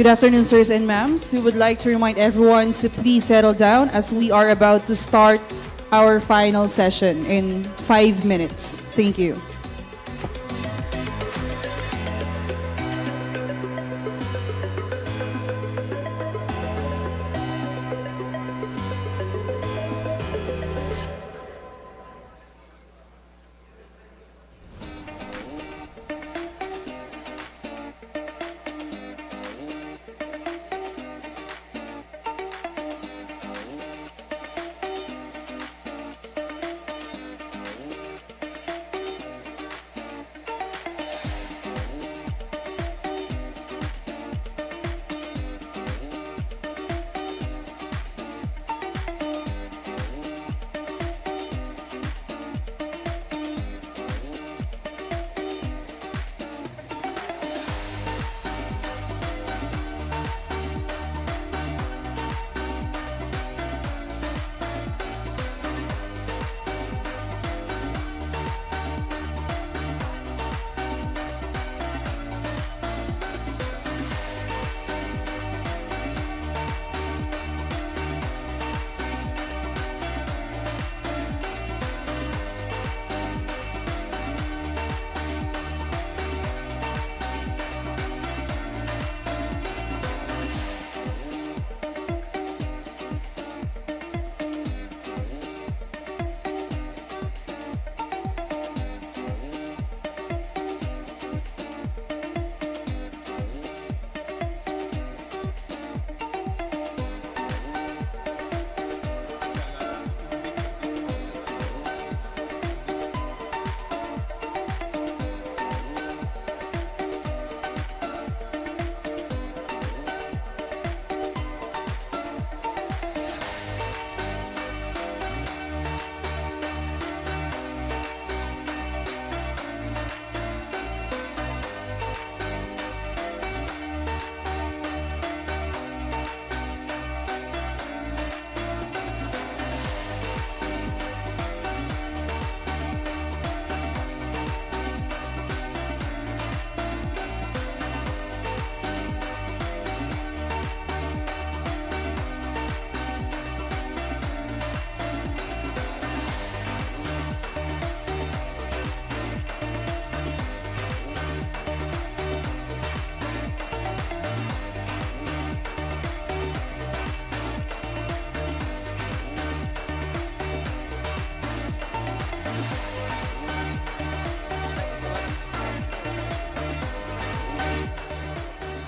Good afternoon, sirs and ma'ams. We would like to remind everyone to please settle down as we are about to start our final session in 5 minutes. Thank you.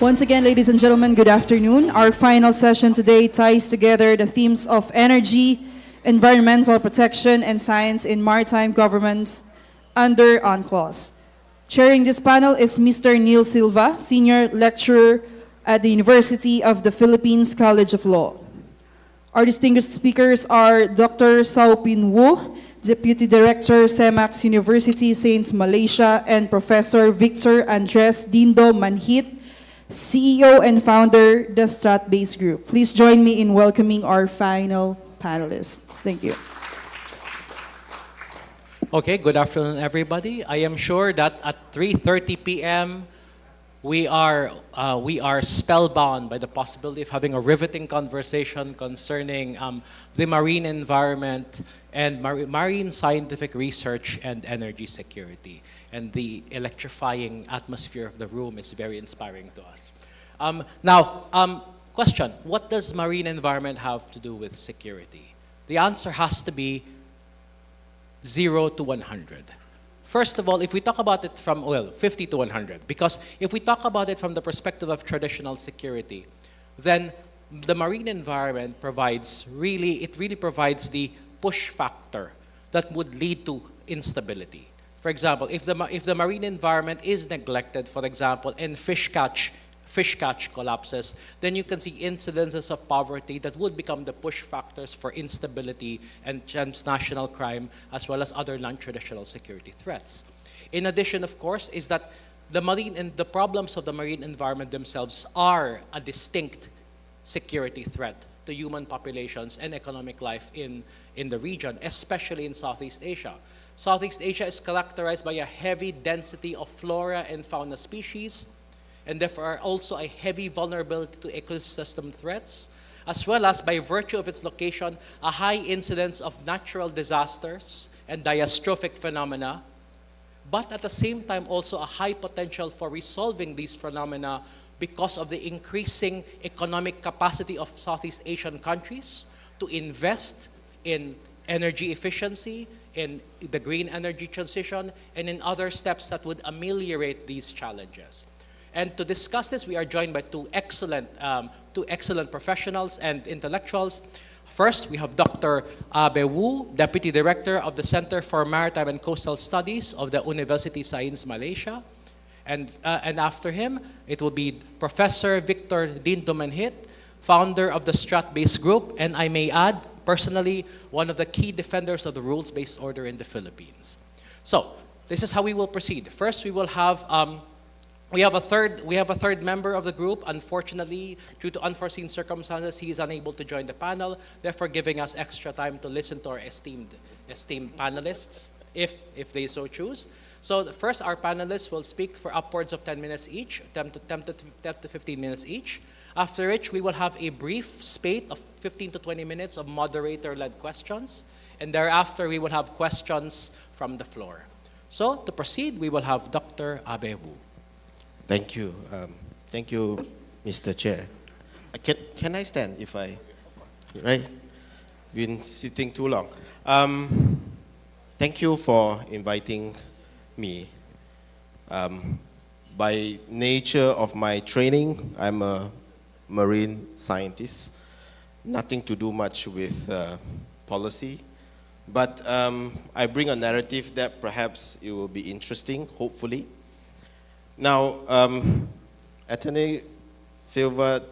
Once again, ladies and gentlemen, good afternoon. Our final session today ties together the themes of energy, environmental protection, and science in maritime governments under UNCLOS. Chairing this panel is Mr. Neil Silva, Senior Lecturer at the University of the Philippines College of Law. Our distinguished speakers are Dr. Saupin Wu, Deputy Director, CEMAX University, Saints, Malaysia, and Professor Victor Andres Dindo Manhit, CEO and founder, the Strat-Based Group. Please join me in welcoming our final panelists. Thank you. Okay, good afternoon, everybody. I am sure that at 3:30 p.m. we are spellbound by the possibility of having a riveting conversation concerning the marine environment and marine scientific research and energy security. And the electrifying atmosphere of the room is very inspiring to us. Question, what does marine environment have to do with security? The answer has to be 0 to 100. First of all, if we talk about it from, 50 to 100, because if we talk about it from the perspective of traditional security, then the marine environment really provides the push factor that would lead to instability. For example, if the marine environment is neglected, for example, and fish catch collapses, then you can see incidences of poverty that would become the push factors for instability and transnational crime, as well as other non-traditional security threats. In addition, of course, is that the problems of the marine environment themselves are a distinct security threat to human populations and economic life in the region, especially in Southeast Asia. Southeast Asia is characterized by a heavy density of flora and fauna species, and therefore are also a heavy vulnerability to ecosystem threats, as well as, by virtue of its location, a high incidence of natural disasters and diastrophic phenomena, but at the same time also a high potential for resolving these phenomena because of the increasing economic capacity of Southeast Asian countries to invest in energy efficiency, in the green energy transition, and in other steps that would ameliorate these challenges. And to discuss this, we are joined by two excellent professionals and intellectuals. First, we have Dr. Abe Wu, Deputy Director of the Center for Maritime and Coastal Studies of the University Sains Malaysia. And after him, it will be Professor Victor Dinto-Manhit, founder of the Strat-based group, and I may add, personally, one of the key defenders of the rules-based order in the Philippines. So, this is how we will proceed. First, we will have we have a third member of the group. Unfortunately, due to unforeseen circumstances, he is unable to join the panel, therefore giving us extra time to listen to our esteemed panelists, if they so choose. So first, our panelists will speak for upwards of 10 minutes each, 10 to 15 minutes each. After which, we will have a brief spate of 15 to 20 minutes of moderator-led questions. And thereafter, we will have questions from the floor. So to proceed, we will have Dr. Abe Wu. Thank you. Thank you, Mr. Chair. Can I stand if I, right? Been sitting too long. Thank you for inviting me. By nature of my training, I'm a marine scientist. Nothing to do much with policy. But I bring a narrative that perhaps it will be interesting, hopefully. Now, Attorney Silva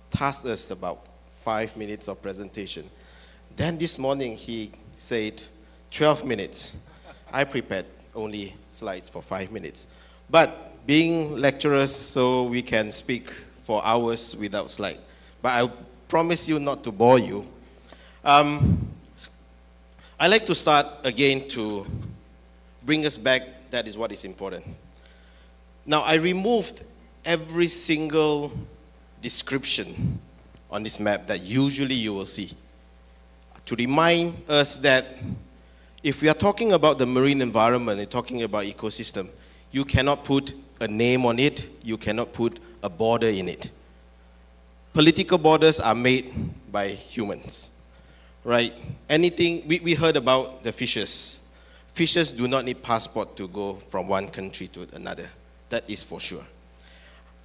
tasked us about 5 minutes of presentation. Then this morning he said 12 minutes. I prepared only slides for 5 minutes. But being lecturers, so we can speak for hours without slide. But I promise you not to bore you. I like to start again to bring us back. That is what is important. Now, I removed every single description on this map that usually you will see to remind us that if we are talking about the marine environment and talking about ecosystem, you cannot put a name on it, you cannot put a border in it. Political borders are made by humans, right? Anything, we heard about the fishes. Fishes do not need passport to go from one country to another. That is for sure.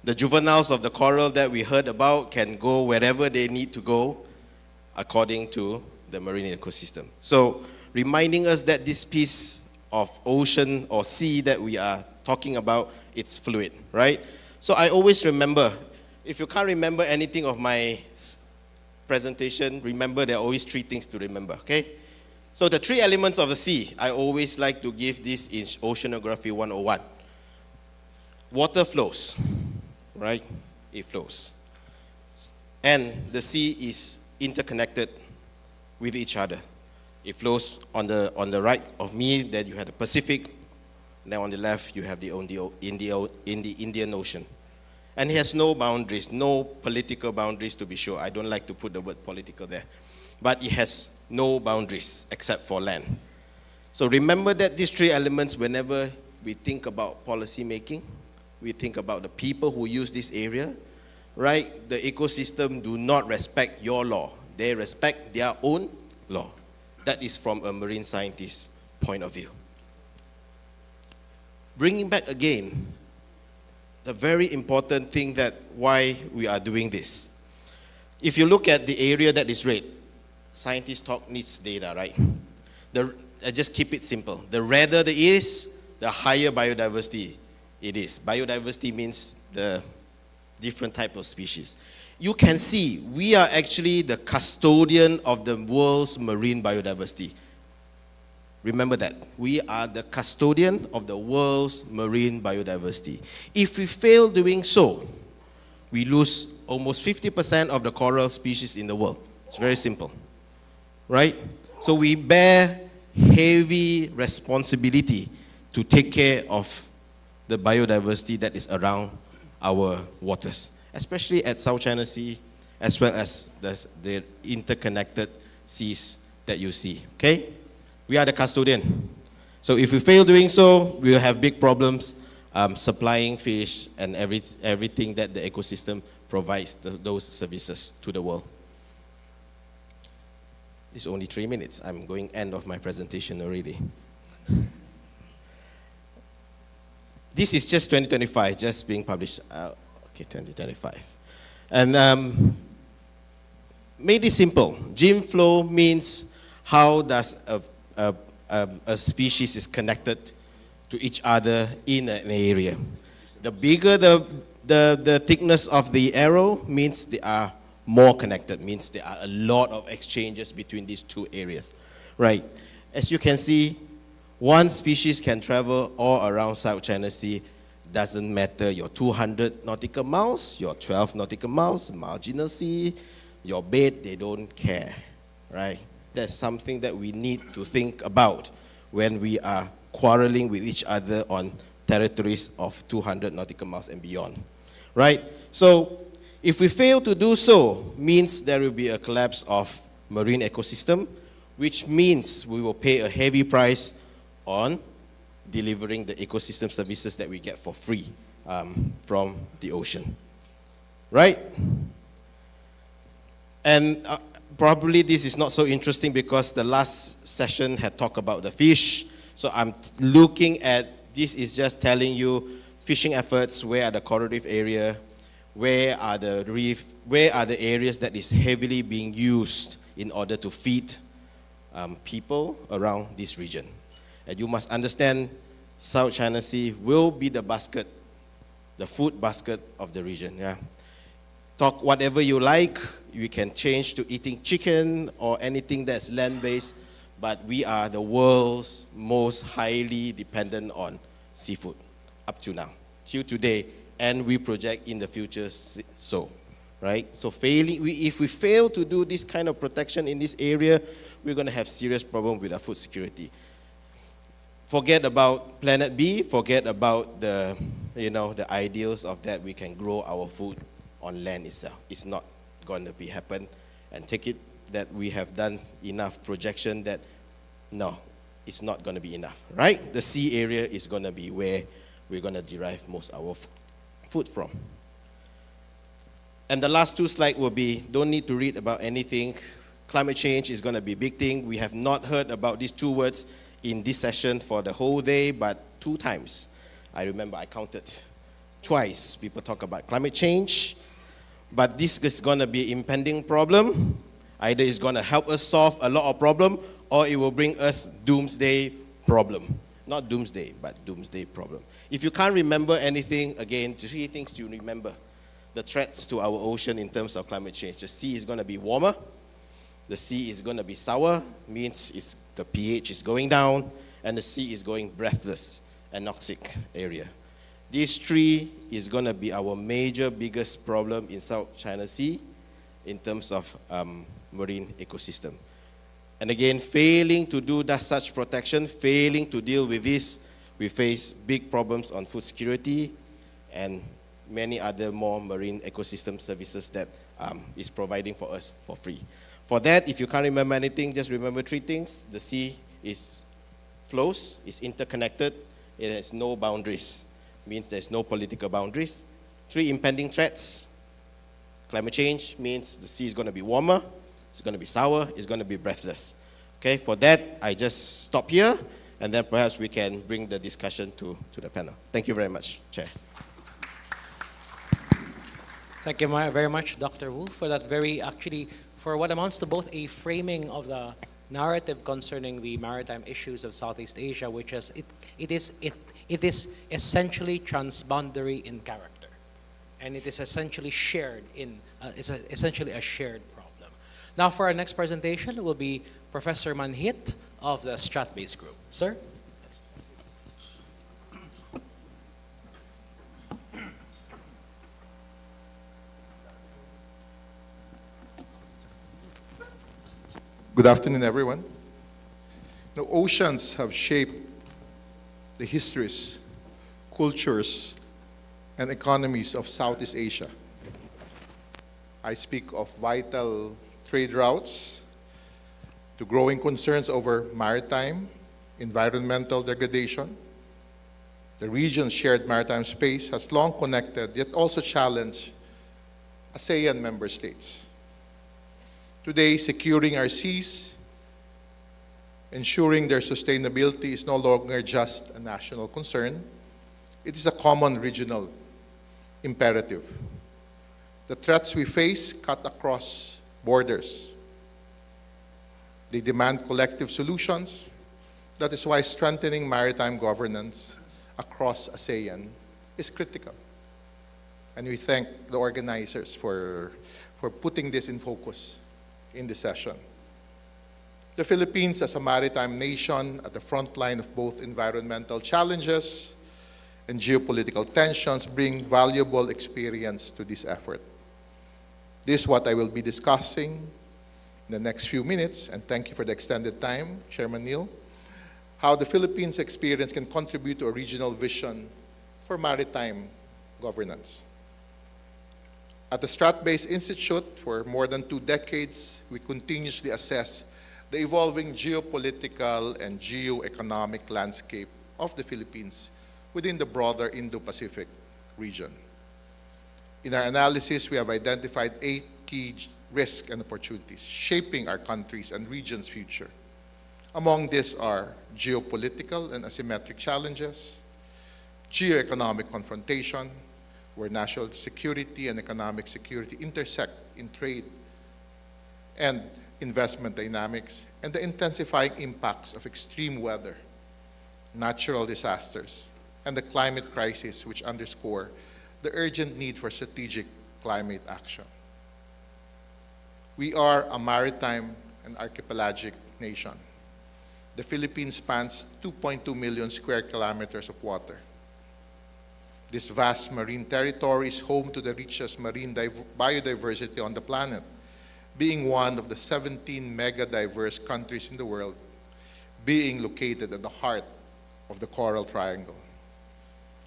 The juveniles of the coral that we heard about can go wherever they need to go according to the marine ecosystem. So, reminding us that this piece of ocean or sea that we are talking about, it's fluid, right? So I always remember, if you can't remember anything of my presentation, remember there are always 3 things to remember, okay? So the 3 elements of the sea, I always like to give this in Oceanography 101. Water flows, right? It flows. And the sea is interconnected with each other. It flows on the right of me, then you have the Pacific, and then on the left you have the Indian Ocean. And it has no boundaries, no political boundaries to be sure. I don't like to put the word political there. But it has no boundaries except for land. So remember that these 3 elements, whenever we think about policy making, we think about the people who use this area, right? The ecosystem do not respect your law. They respect their own law. That is from a marine scientist's point of view. Bringing back again, the very important thing that why we are doing this. If you look at the area that is red, scientists talk needs data, right? Just keep it simple. The redder it is, the higher biodiversity it is. Biodiversity means the different type of species. You can see we are actually the custodian of the world's marine biodiversity. Remember that. We are the custodian of the world's marine biodiversity. If we fail doing so, we lose almost 50% of the coral species in the world. It's very simple. Right? So we bear heavy responsibility to take care of the biodiversity that is around our waters, especially at South China Sea, as well as the interconnected seas that you see, okay? We are the custodian. So if we fail doing so, we will have big problems supplying fish and everything that the ecosystem provides those services to the world. It's only 3 minutes. I'm going end of my presentation already. This is just 2025, just being published. Okay, 2025. And made it simple. Gene flow means how does a species is connected to each other in an area. The bigger the thickness of the arrow means they are more connected, means there are a lot of exchanges between these two areas, right? As you can see, one species can travel all around South China Sea. Doesn't matter your 200 nautical miles, your 12 nautical miles, marginal sea, your bed, they don't care, right? That's something that we need to think about when we are quarreling with each other on territories of 200 nautical miles and beyond, right? So if we fail to do so, means there will be a collapse of marine ecosystem, which means we will pay a heavy price on delivering the ecosystem services that we get for free from the ocean, right? And probably this is not so interesting because the last session had talked about the fish. So I'm looking at, this is just telling you fishing efforts, where are the coral reef area, where are the reef, where are the areas that is heavily being used in order to feed people around this region. And you must understand, South China Sea will be the basket, the food basket of the region. Yeah. Talk whatever you like, you can change to eating chicken or anything that's land-based, but we are the world's most highly dependent on seafood up to now, till today, and we project in the future so, right? So if we fail to do this kind of protection in this area, we're going to have serious problem with our food security. Forget about Planet B, forget about the ideals of that we can grow our food on land itself. It's not going to be happen. And take it that we have done enough projection that no, it's not going to be enough, right? The sea area is going to be where we're going to derive most of our food from. And the last two slides will be, don't need to read about anything. Climate change is going to be a big thing. We have not heard about these two words in this session for the whole day, but 2 times. I remember I counted twice. People talk about climate change, but this is going to be an impending problem. Either it's going to help us solve a lot of problem, or it will bring us doomsday problem. Not doomsday, but doomsday problem. If you can't remember anything, again, 3 things to remember. The threats to our ocean in terms of climate change. The sea is going to be warmer. The sea is going to be sour, means the pH is going down, and the sea is going breathless, anoxic area. These 3 is going to be our biggest problem in South China Sea in terms of marine ecosystem. And again, failing to do such protection, failing to deal with this, we face big problems on food security and many other more marine ecosystem services that is providing for us for free. For that, if you can't remember anything, just remember 3 things. The sea flows, is interconnected, it has no boundaries. Means there's no political boundaries. 3 impending threats. Climate change means the sea is going to be warmer, it's going to be sour, it's going to be breathless. Okay, for that, I just stop here, and then perhaps we can bring the discussion to the panel. Thank you very much, Chair. Thank you very much, Dr. Wu, for that for what amounts to both a framing of the narrative concerning the maritime issues of Southeast Asia, which is it is essentially transboundary in character, and it is essentially shared essentially a shared problem. Now, for our next presentation, it will be Professor Manhit of the Strat-based group. Sir. Good afternoon, everyone. The oceans have shaped the histories, cultures, and economies of Southeast Asia. I speak of vital trade routes, to growing concerns over maritime, environmental degradation. The region's shared maritime space has long connected, yet also challenged ASEAN member states. Today, securing our seas, ensuring their sustainability is no longer just a national concern. It is a common regional imperative. The threats we face cut across borders. They demand collective solutions. That is why strengthening maritime governance across ASEAN is critical. And we thank the organizers for putting this in focus in this session. The Philippines, as a maritime nation at the front line of both environmental challenges and geopolitical tensions, bring valuable experience to this effort. This is what I will be discussing in the next few minutes, and thank you for the extended time, Chairman Neil, how the Philippines' experience can contribute to a regional vision for maritime governance. At the Strat-Based Institute, for more than 2 decades, we continuously assess the evolving geopolitical and geo-economic landscape of the Philippines within the broader Indo-Pacific region. In our analysis, we have identified 8 key risks and opportunities shaping our country's and region's future. Among these are geopolitical and asymmetric challenges, geo-economic confrontation, where national security and economic security intersect in trade and investment dynamics, and the intensifying impacts of extreme weather, natural disasters, and the climate crisis, which underscore the urgent need for strategic climate action. We are a maritime and archipelagic nation. The Philippines spans 2.2 million square kilometers of water. This vast marine territory is home to the richest marine biodiversity on the planet, being one of the 17 mega-diverse countries in the world, being located at the heart of the Coral Triangle.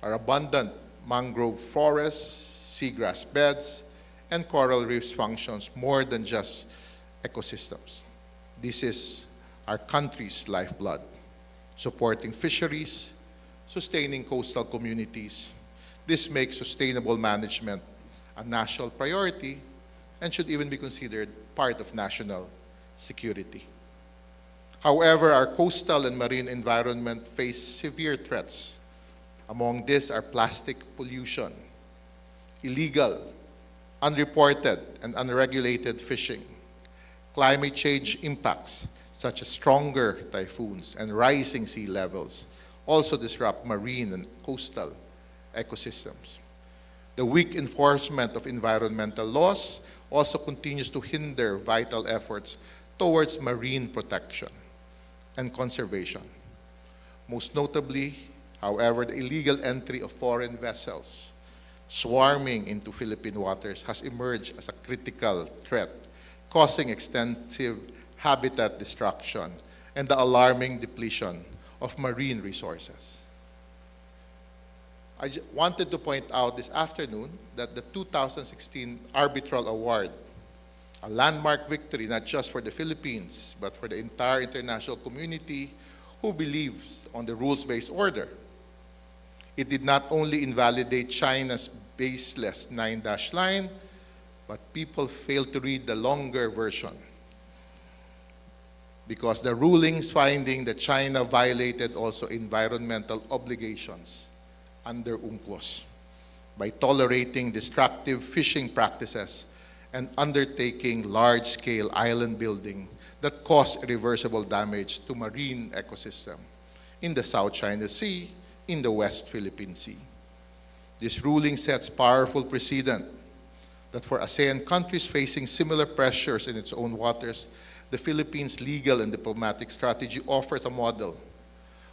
Our abundant mangrove forests, seagrass beds, and coral reefs functions more than just ecosystems. This is our country's lifeblood, supporting fisheries, sustaining coastal communities. This makes sustainable management a national priority and should even be considered part of national security. However, our coastal and marine environment face severe threats. Among these are plastic pollution, illegal, unreported, and unregulated fishing, climate change impacts such as stronger typhoons and rising sea levels also disrupt marine and coastal ecosystems. The weak enforcement of environmental laws also continues to hinder vital efforts towards marine protection and conservation. Most notably, however, the illegal entry of foreign vessels swarming into Philippine waters has emerged as a critical threat, causing extensive habitat destruction and the alarming depletion of marine resources. I wanted to point out this afternoon that the 2016 Arbitral Award, a landmark victory not just for the Philippines, but for the entire international community who believes on the rules-based order. It did not only invalidate China's baseless 9-dash line, but people failed to read the longer version, because the rulings finding that China violated also environmental obligations under UNCLOS by tolerating destructive fishing practices and undertaking large-scale island building that caused irreversible damage to marine ecosystem in the South China Sea, in the West Philippine Sea. This ruling sets powerful precedent that for ASEAN countries facing similar pressures in its own waters, the Philippines' legal and diplomatic strategy offers a model,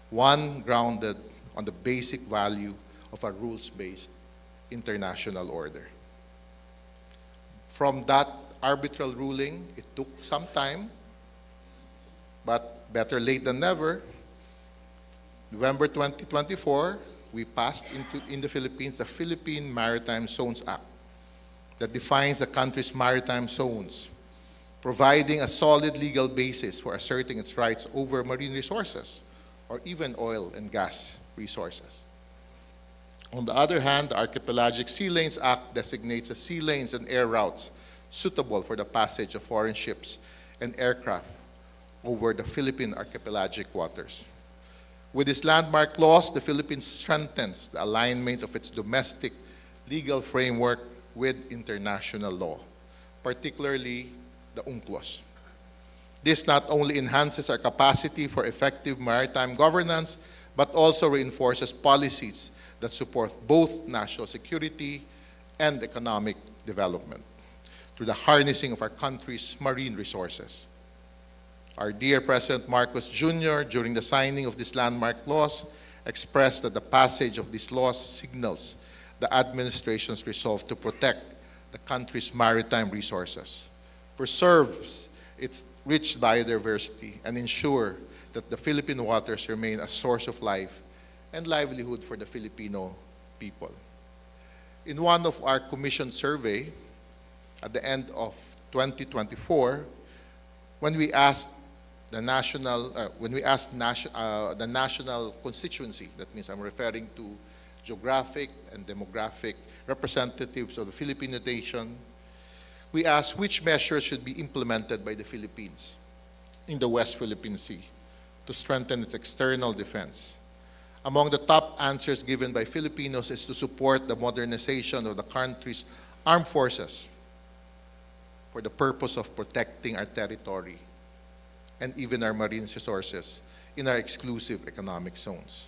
one grounded on the basic value of a rules-based international order. From that arbitral ruling, it took some time, but better late than never. November 2024, we passed in the Philippines the Philippine Maritime Zones Act that defines the country's maritime zones, providing a solid legal basis for asserting its rights over marine resources or even oil and gas resources. On the other hand, the Archipelagic Sea Lanes Act designates the sea lanes and air routes suitable for the passage of foreign ships and aircraft over the Philippine archipelagic waters. With this landmark laws, the Philippines strengthens the alignment of its domestic legal framework with international law, particularly the UNCLOS. This not only enhances our capacity for effective maritime governance, but also reinforces policies that support both national security and economic development through the harnessing of our country's marine resources. Our dear President Marcos Jr., during the signing of these landmark laws, expressed that the passage of these laws signals the administration's resolve to protect the country's maritime resources, preserves its rich biodiversity, and ensure that the Philippine waters remain a source of life and livelihood for the Filipino people. In one of our commissioned survey at the end of 2024, when we asked the national constituency, that means I'm referring to geographic and demographic representatives of the Filipino nation, we asked which measures should be implemented by the Philippines in the West Philippine Sea to strengthen its external defense. Among the top answers given by Filipinos is to support the modernization of the country's armed forces for the purpose of protecting our territory and even our marine resources in our exclusive economic zones.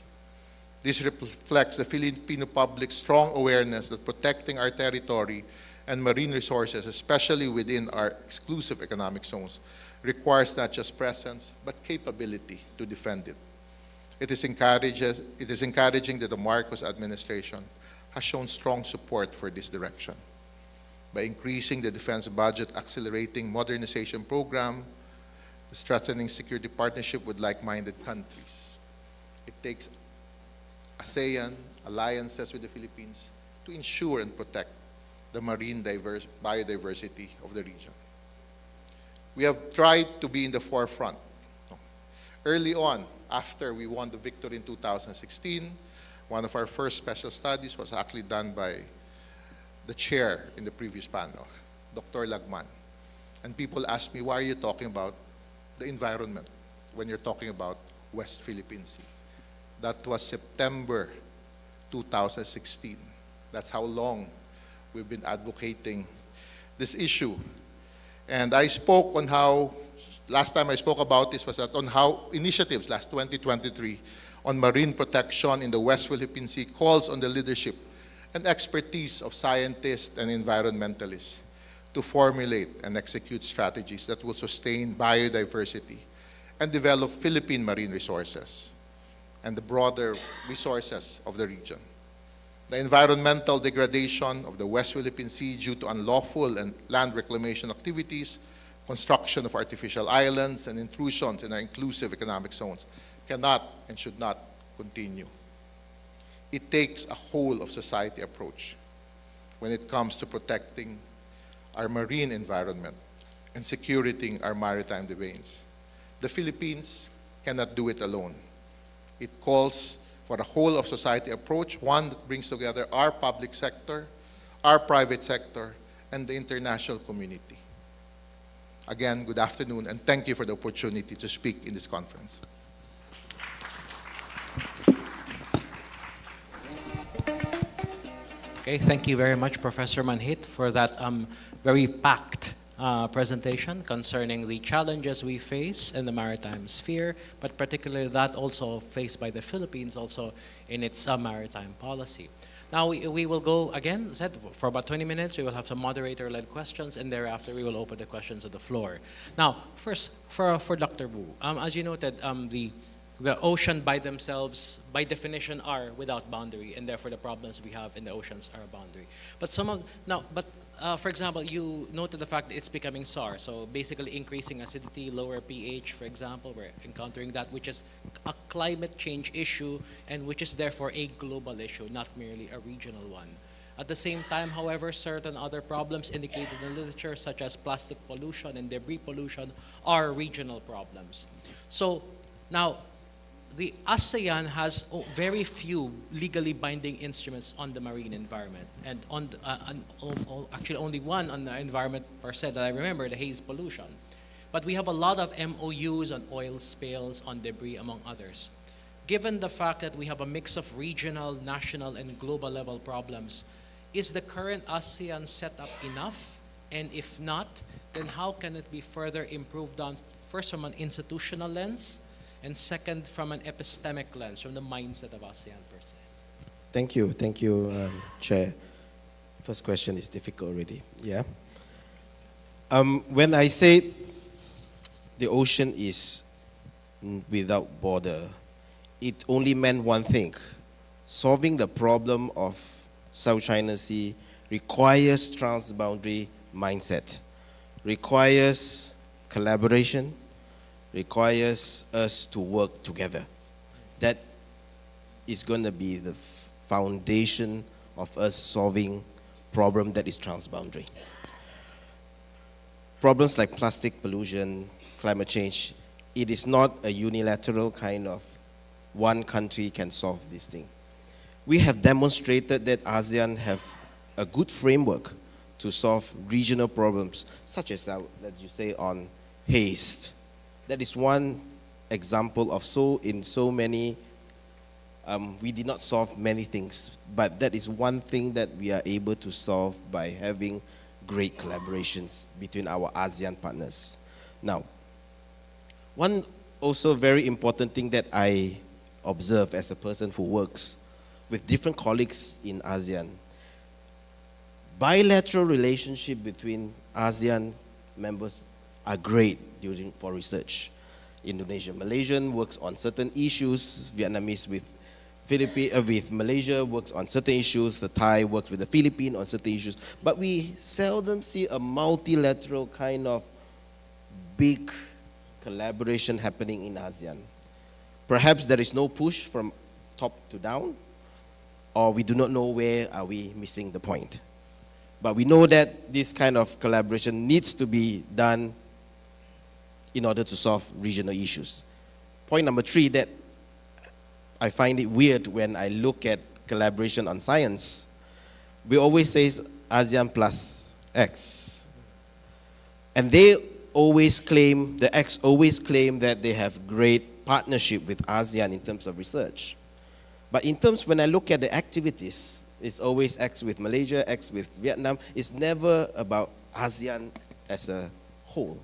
This reflects the Filipino public's strong awareness that protecting our territory and marine resources, especially within our exclusive economic zones, requires not just presence, but capability to defend it. It is encouraging that the Marcos administration has shown strong support for this direction by increasing the defense budget, accelerating modernization program, strengthening security partnership with like-minded countries. It takes ASEAN alliances with the Philippines to ensure and protect the marine biodiversity of the region. We have tried to be in the forefront. Early on, after we won the victory in 2016, one of our first special studies was actually done by the chair in the previous panel, Dr. Lagman. And people asked me, why are you talking about the environment when you're talking about West Philippine Sea? That was September 2016. That's how long we've been advocating this issue. And I spoke on how, last time I spoke about this was that on how initiatives last 2023 on marine protection in the West Philippine Sea calls on the leadership and expertise of scientists and environmentalists to formulate and execute strategies that will sustain biodiversity and develop Philippine marine resources and the broader resources of the region. The environmental degradation of the West Philippine Sea due to unlawful and land reclamation activities, construction of artificial islands, and intrusions in our inclusive economic zones cannot and should not continue. It takes a whole of society approach when it comes to protecting our marine environment and securing our maritime domains. The Philippines cannot do it alone. It calls for a whole of society approach, one that brings together our public sector, our private sector, and the international community. Again, good afternoon, and thank you for the opportunity to speak in this conference. Okay, thank you very much, Professor Manhit, for that very packed presentation concerning the challenges we face in the maritime sphere, but particularly that also faced by the Philippines also in its maritime policy. Now we will go again, said for about 20 minutes, we will have some moderator-led questions, and thereafter we will open the questions to the floor. Now, first, for Dr. Wu, as you noted, the ocean by themselves, by definition, are without boundary, and therefore the problems we have in the oceans are a boundary. But For example, you noted the fact that it's becoming sour, so basically increasing acidity, lower pH, for example, we're encountering that, which is a climate change issue and which is therefore a global issue, not merely a regional one. At the same time, however, certain other problems indicated in the literature, such as plastic pollution and debris pollution, are regional problems. So now, the ASEAN has very few legally binding instruments on the marine environment, and actually only one on the environment per se that I remember, the haze pollution. But we have a lot of MOUs on oil spills, on debris, among others. Given the fact that we have a mix of regional, national, and global level problems, is the current ASEAN setup enough? And if not, then how can it be further improved on, first from an institutional lens, and second, from an epistemic lens, from the mindset of ASEAN per se? Thank you, Chair. First question is difficult already. Yeah. When I say the ocean is without border, it only meant one thing: solving the problem of South China Sea requires transboundary mindset, requires collaboration, requires us to work together. That is going to be the foundation of us solving problem that is transboundary. Problems like plastic pollution, climate change, it is not a unilateral kind of one country can solve this thing. We have demonstrated that ASEAN have a good framework to solve regional problems, such as that you say on haste. That is one example of in so many, we did not solve many things, but that is one thing that we are able to solve by having great collaborations between our ASEAN partners. Now, one also very important thing that I observe as a person who works with different colleagues in ASEAN, bilateral relationship between ASEAN members are great for research. Malaysian works on certain issues, Vietnamese with Malaysia works on certain issues, the Thai works with the Philippines on certain issues, but we seldom see a multilateral kind of big collaboration happening in ASEAN. Perhaps there is no push from top to down, or we do not know where are we missing the point. But we know that this kind of collaboration needs to be done in order to solve regional issues. Point number 3, that I find it weird when I look at collaboration on science. We always say ASEAN plus X. And the X always claim that they have great partnership with ASEAN in terms of research. But when I look at the activities, it's always X with Malaysia, X with Vietnam. It's never about ASEAN as a whole.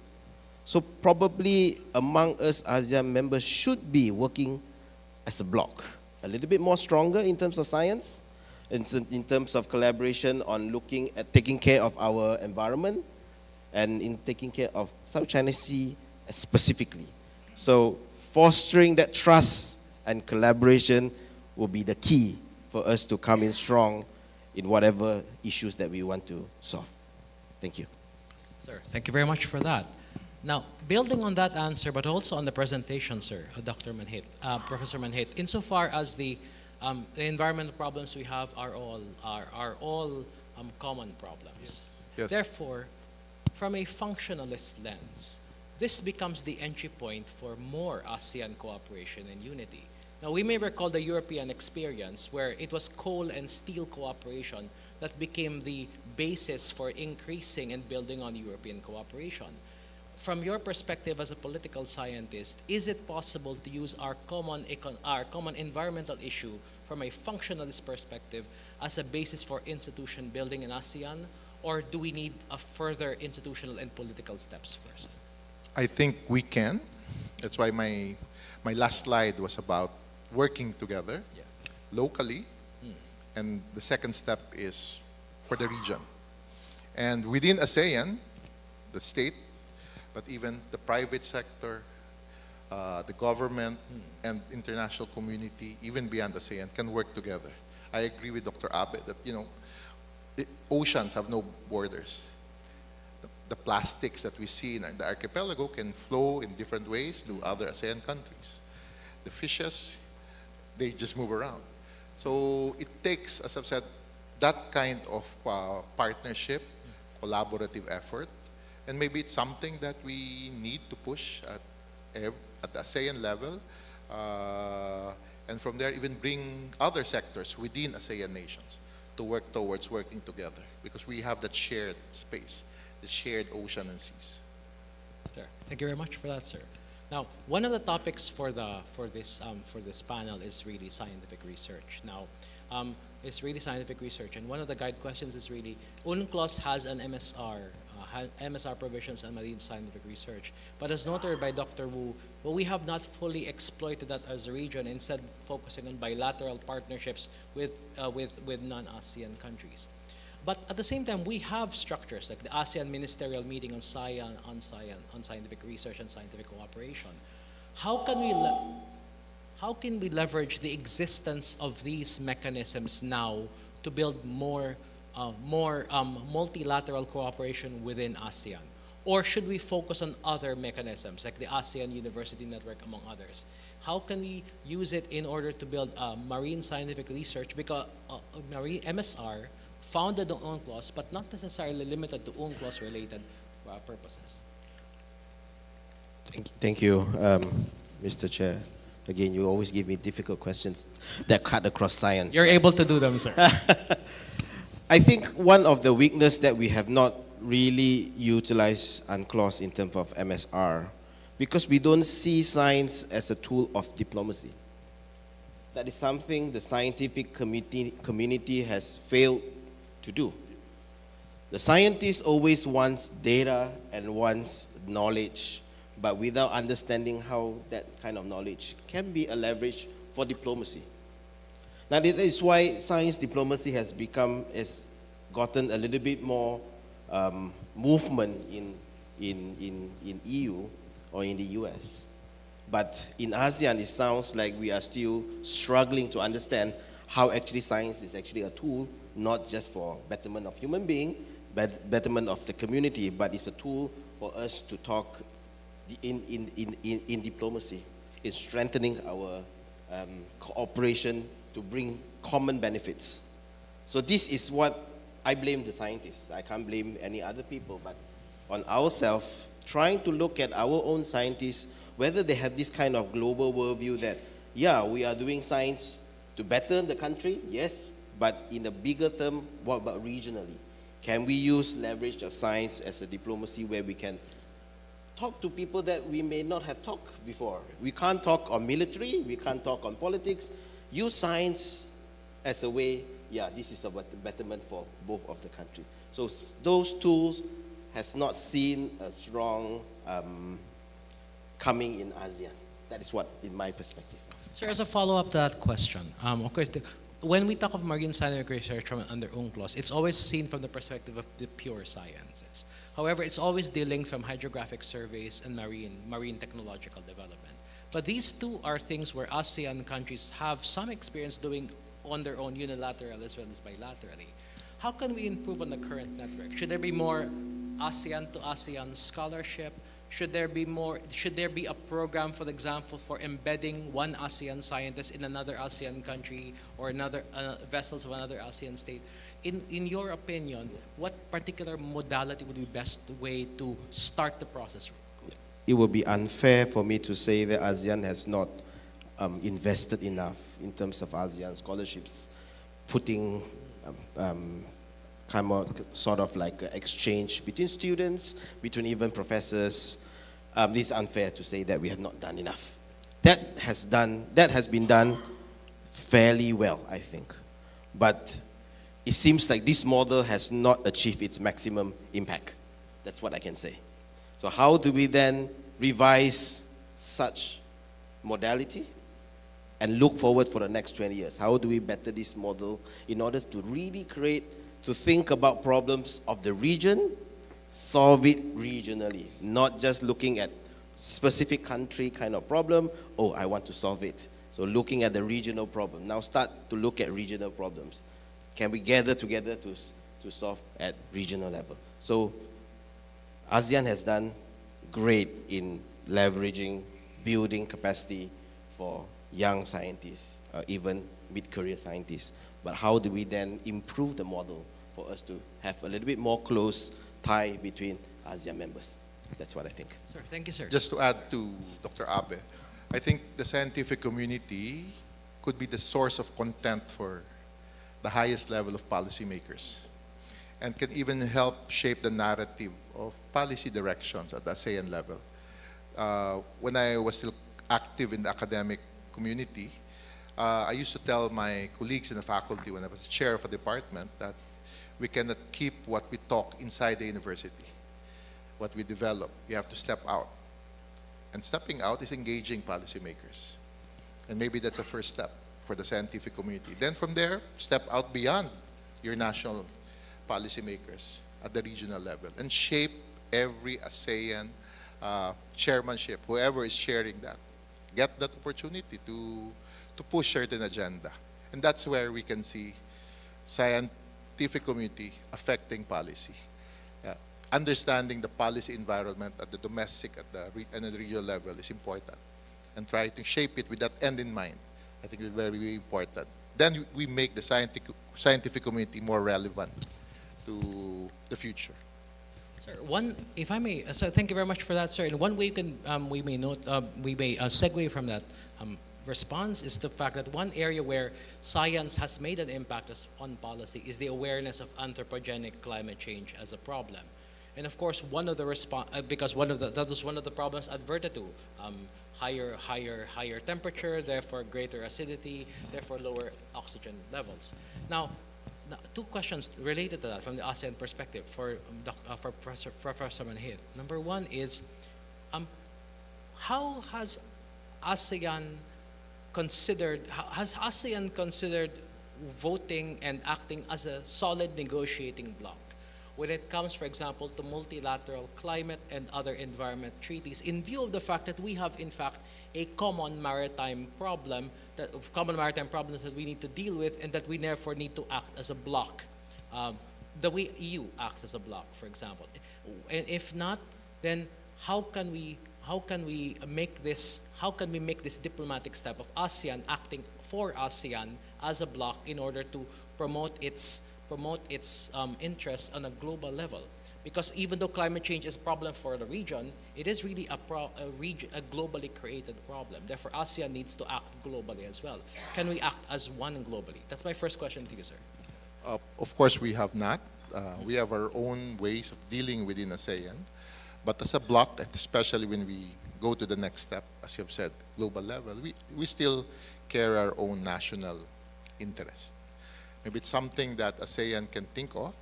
So probably among us ASEAN members should be working as a block, a little bit more stronger in terms of science, in terms of collaboration on looking at taking care of our environment, and in taking care of South China Sea specifically. So fostering that trust and collaboration will be the key for us to come in strong in whatever issues that we want to solve. Thank you. Sir, thank you very much for that. Now, building on that answer, but also on the presentation, sir, Dr. Manhit, Professor Manhit, insofar as the environmental problems we have are all common problems. Yes. Therefore, from a functionalist lens, this becomes the entry point for more ASEAN cooperation and unity. Now, we may recall the European experience where it was coal and steel cooperation that became the basis for increasing and building on European cooperation. From your perspective as a political scientist, is it possible to use our common environmental issue from a functionalist perspective as a basis for institution building in ASEAN, or do we need a further institutional and political steps first? I think we can. That's why my last slide was about working together locally, and the second step is for the region. And within ASEAN, the state, but even the private sector, the government, and international community, even beyond ASEAN, can work together. I agree with Dr. Abe that, oceans have no borders. The plastics that we see in the archipelago can flow in different ways to other ASEAN countries. The fishes, they just move around. So it takes, as I've said, that kind of partnership, collaborative effort, and maybe it's something that we need to push at the ASEAN level, and from there even bring other sectors within ASEAN nations to work towards working together, because we have that shared space, the shared ocean and seas. Sure. Thank you very much for that, sir. Now, one of the topics for this panel is really scientific research. Now, it's really scientific research, and one of the guide questions is really UNCLOS has an MSR provisions on marine scientific research, but as noted by Dr. Wu, well, we have not fully exploited that as a region, instead focusing on bilateral partnerships with non-ASEAN countries. But at the same time, we have structures like the ASEAN Ministerial Meeting on scientific research and scientific cooperation. How can we leverage the existence of these mechanisms now to build more multilateral cooperation within ASEAN? Or should we focus on other mechanisms like the ASEAN University Network, among others? How can we use it in order to build marine scientific research, because marine MSR founded on UNCLOS, but not necessarily limited to UNCLOS-related purposes? Thank you, Mr. Chair. Again, you always give me difficult questions that cut across science. You're able to do them, sir. I think one of the weaknesses that we have not really utilized UNCLOS in terms of MSR, because we don't see science as a tool of diplomacy. That is something the scientific community has failed to do. The scientist always wants data and wants knowledge, but without understanding how that kind of knowledge can be a leverage for diplomacy. Now, that is why science diplomacy has gotten a little bit more movement in EU or in the US. But in ASEAN, it sounds like we are still struggling to understand how actually science is actually a tool, not just for betterment of human being, but betterment of the community, but it's a tool for us to talk in diplomacy, in strengthening our cooperation to bring common benefits. So this is what I blame the scientists. I can't blame any other people, but on ourselves, trying to look at our own scientists, whether they have this kind of global worldview that, yeah, we are doing science to better the country, yes, but in a bigger term, what about regionally? Can we use leverage of science as a diplomacy where we can talk to people that we may not have talked before? We can't talk on military, we can't talk on politics. Use science as a way, yeah, this is a betterment for both of the country. So those tools has not seen a strong coming in ASEAN. That is what, in my perspective. Sir, as a follow-up to that question, of course, when we talk of marine scientific research from under UNCLOS, it's always seen from the perspective of the pure sciences. However, it's always dealing from hydrographic surveys and marine technological development. But these two are things where ASEAN countries have some experience doing on their own, unilateral as well as bilaterally. How can we improve on the current network? Should there be more ASEAN to ASEAN scholarship? Should there be a program, for example, for embedding one ASEAN scientist in another ASEAN country or another vessels of another ASEAN state? In your opinion, what particular modality would be best way to start the process? It would be unfair for me to say that ASEAN has not invested enough in terms of ASEAN scholarships, putting sort of like exchange between students, between even professors. It's unfair to say that we have not done enough. That has been done fairly well, I think. But it seems like this model has not achieved its maximum impact. That's what I can say. So how do we then revise such modality and look forward for the next 20 years? How do we better this model in order to really to think about problems of the region, solve it regionally, not just looking at specific country kind of problem, oh, I want to solve it. So looking at the regional problem. Now start to look at regional problems. Can we gather together to to solve at regional level. So ASEAN has done great in leveraging, building capacity for young scientists, even mid-career scientists. But how do we then improve the model for us to have a little bit more close tie between ASEAN members? That's what I think. Sir, thank you, sir. Just to add to Dr. Abe, I think the scientific community could be the source of content for the highest level of policymakers and can even help shape the narrative of policy directions at the ASEAN level. When I was still active in the academic community, I used to tell my colleagues in the faculty when I was chair of a department that we cannot keep what we talk inside the university, what we develop. We have to step out. And stepping out is engaging policymakers. And maybe that's a first step for the scientific community. Then from there, step out beyond your national policymakers at the regional level and shape every ASEAN chairmanship, whoever is chairing that. Get that opportunity to push certain agenda. And that's where we can see scientific community affecting policy. Understanding the policy environment at the domestic and the regional level is important. And try to shape it with that end in mind. I think it's very, very important. Then we make the scientific community more relevant to the future. Sir, if I may, so thank you very much for that, sir. And one way we may segue from that response is the fact that one area where science has made an impact on policy is the awareness of anthropogenic climate change as a problem. And of course, that is one of the problems adverted to. Higher temperature, therefore greater acidity, therefore lower oxygen levels. Now, two questions related to that from the ASEAN perspective for Professor Manhid. Number one is, how has ASEAN considered voting and acting as a solid negotiating bloc when it comes, for example, to multilateral climate and other environment treaties, in view of the fact that we have, in fact, a common maritime problems that we need to deal with, and that we therefore need to act as a bloc. The way EU acts as a bloc, for example. And if not, then how can we make this diplomatic step of ASEAN acting for ASEAN as a bloc in order to promote its interests on a global level? Because even though climate change is a problem for the region, it is really a globally created problem. Therefore, ASEAN needs to act globally as well. Can we act as one globally? That's my first question to you, sir. Of course, we have not. We have our own ways of dealing within ASEAN. But as a bloc, especially when we go to the next step, as you have said, global level, we still carry our own national interest. Maybe it's something that ASEAN can think of.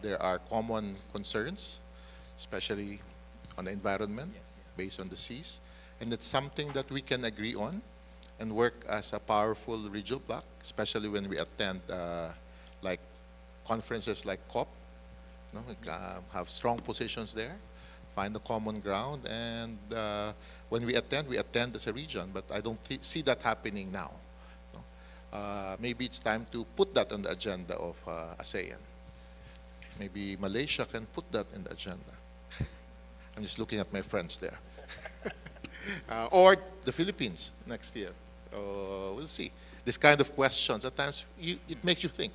There are common concerns, especially on the environment, based on the seas. And it's something that we can agree on and work as a powerful regional bloc, especially when we attend like conferences like COP. Have strong positions there, find the common ground, and when we attend as a region, but I don't see that happening now. Maybe it's time to put that on the agenda of ASEAN. Maybe Malaysia can put that in the agenda. I'm just looking at my friends there. Or the Philippines next year. We'll see. This kind of questions, at times, it makes you think.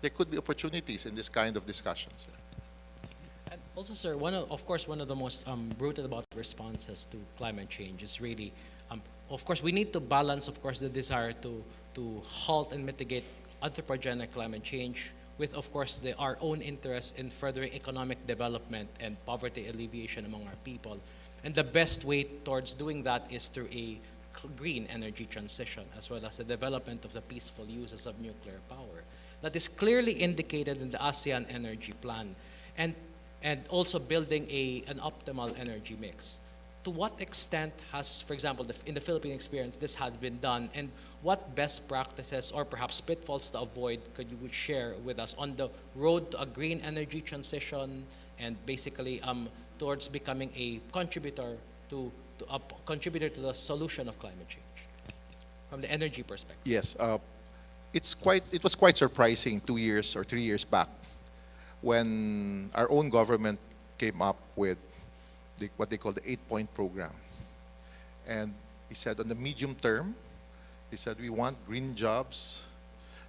There could be opportunities in this kind of discussions. And also, sir, one of the most brutal about responses to climate change is really, of course, we need to balance, of course, the desire to halt and mitigate anthropogenic climate change with, of course, our own interest in furthering economic development and poverty alleviation among our people. And the best way towards doing that is through a green energy transition, as well as the development of the peaceful uses of nuclear power. That is clearly indicated in the ASEAN Energy Plan, and also building an optimal energy mix. To what extent has, for example, in the Philippine experience, this has been done, and what best practices or perhaps pitfalls to avoid could you share with us on the road to a green energy transition and basically towards becoming a contributor to the solution of climate change from the energy perspective? Yes, it was quite surprising 2 years or 3 years back when our own government came up with what they call the 8-point program. And he said on the medium term, he said we want green jobs,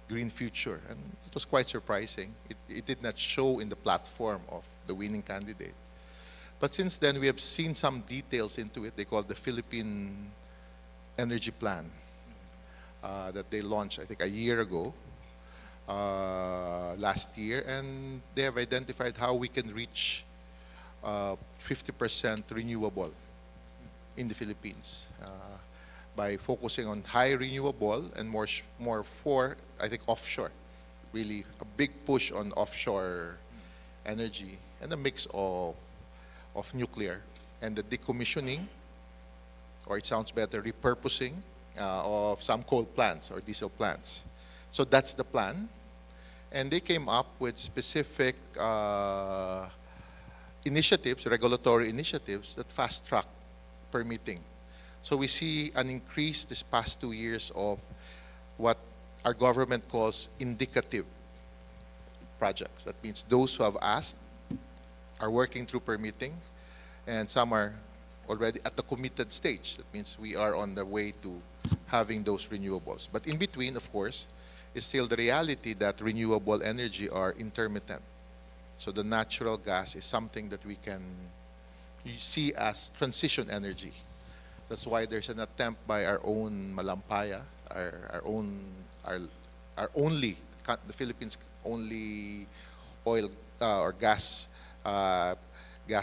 green future. And it was quite surprising. It did not show in the platform of the winning candidate. But since then, we have seen some details into it. They call the Philippine Energy Plan that they launched, I think, a year ago, last year. And they have identified how we can reach 50% renewable in the Philippines by focusing on high renewable and more for, I think, offshore. Really a big push on offshore energy and a mix of nuclear and the decommissioning, or it sounds better, repurposing of some coal plants or diesel plants. So that's the plan. And they came up with specific initiatives, regulatory initiatives that fast-track permitting. So we see an increase this past 2 years of what our government calls indicative projects. That means those who have asked are working through permitting, and some are already at the committed stage. That means we are on the way to having those renewables. But in between, of course, is still the reality that renewable energy are intermittent. So the natural gas is something that we can see as transition energy. That's why there's an attempt by our own Malampaya, the Philippines' only oil or gas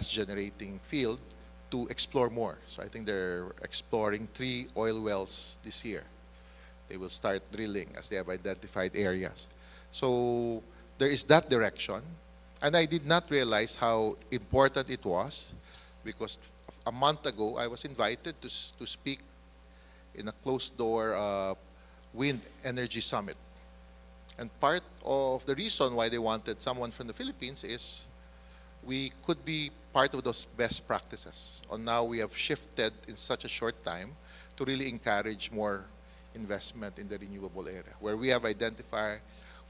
generating field, to explore more. So I think they're exploring 3 oil wells this year. They will start drilling as they have identified areas. So there is that direction. And I did not realize how important it was, because a month ago I was invited to speak in a closed-door wind energy summit. And part of the reason why they wanted someone from the Philippines is we could be part of those best practices. And now we have shifted in such a short time to really encourage more investment in the renewable area, where we have identified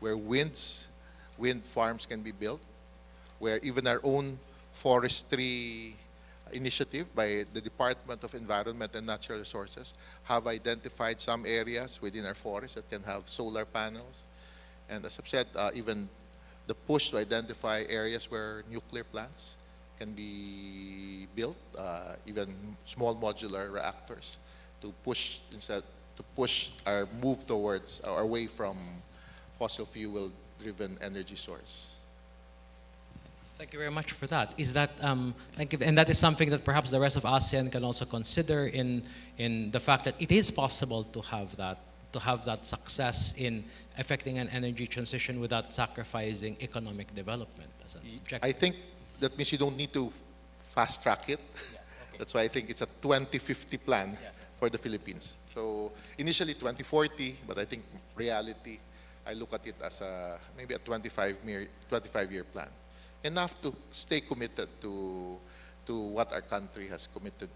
where wind farms can be built, where even our own forestry initiative by the Department of Environment and Natural Resources have identified some areas within our forest that can have solar panels. And as I've said, even the push to identify areas where nuclear plants can be built, even small modular reactors, to push our move towards or away from fossil fuel driven energy source. Thank you very much for that. Is that thank you, and that is something that perhaps the rest of ASEAN can also consider in the fact that it is possible to have that success in effecting an energy transition without sacrificing economic development as an objective. I think that means you don't need to fast track it. Yes, okay. That's why I think it's a 2050 plan for the Philippines. So initially 2040, but I think reality, I look at it as maybe a 25-year plan. Enough to stay committed to what our country has committed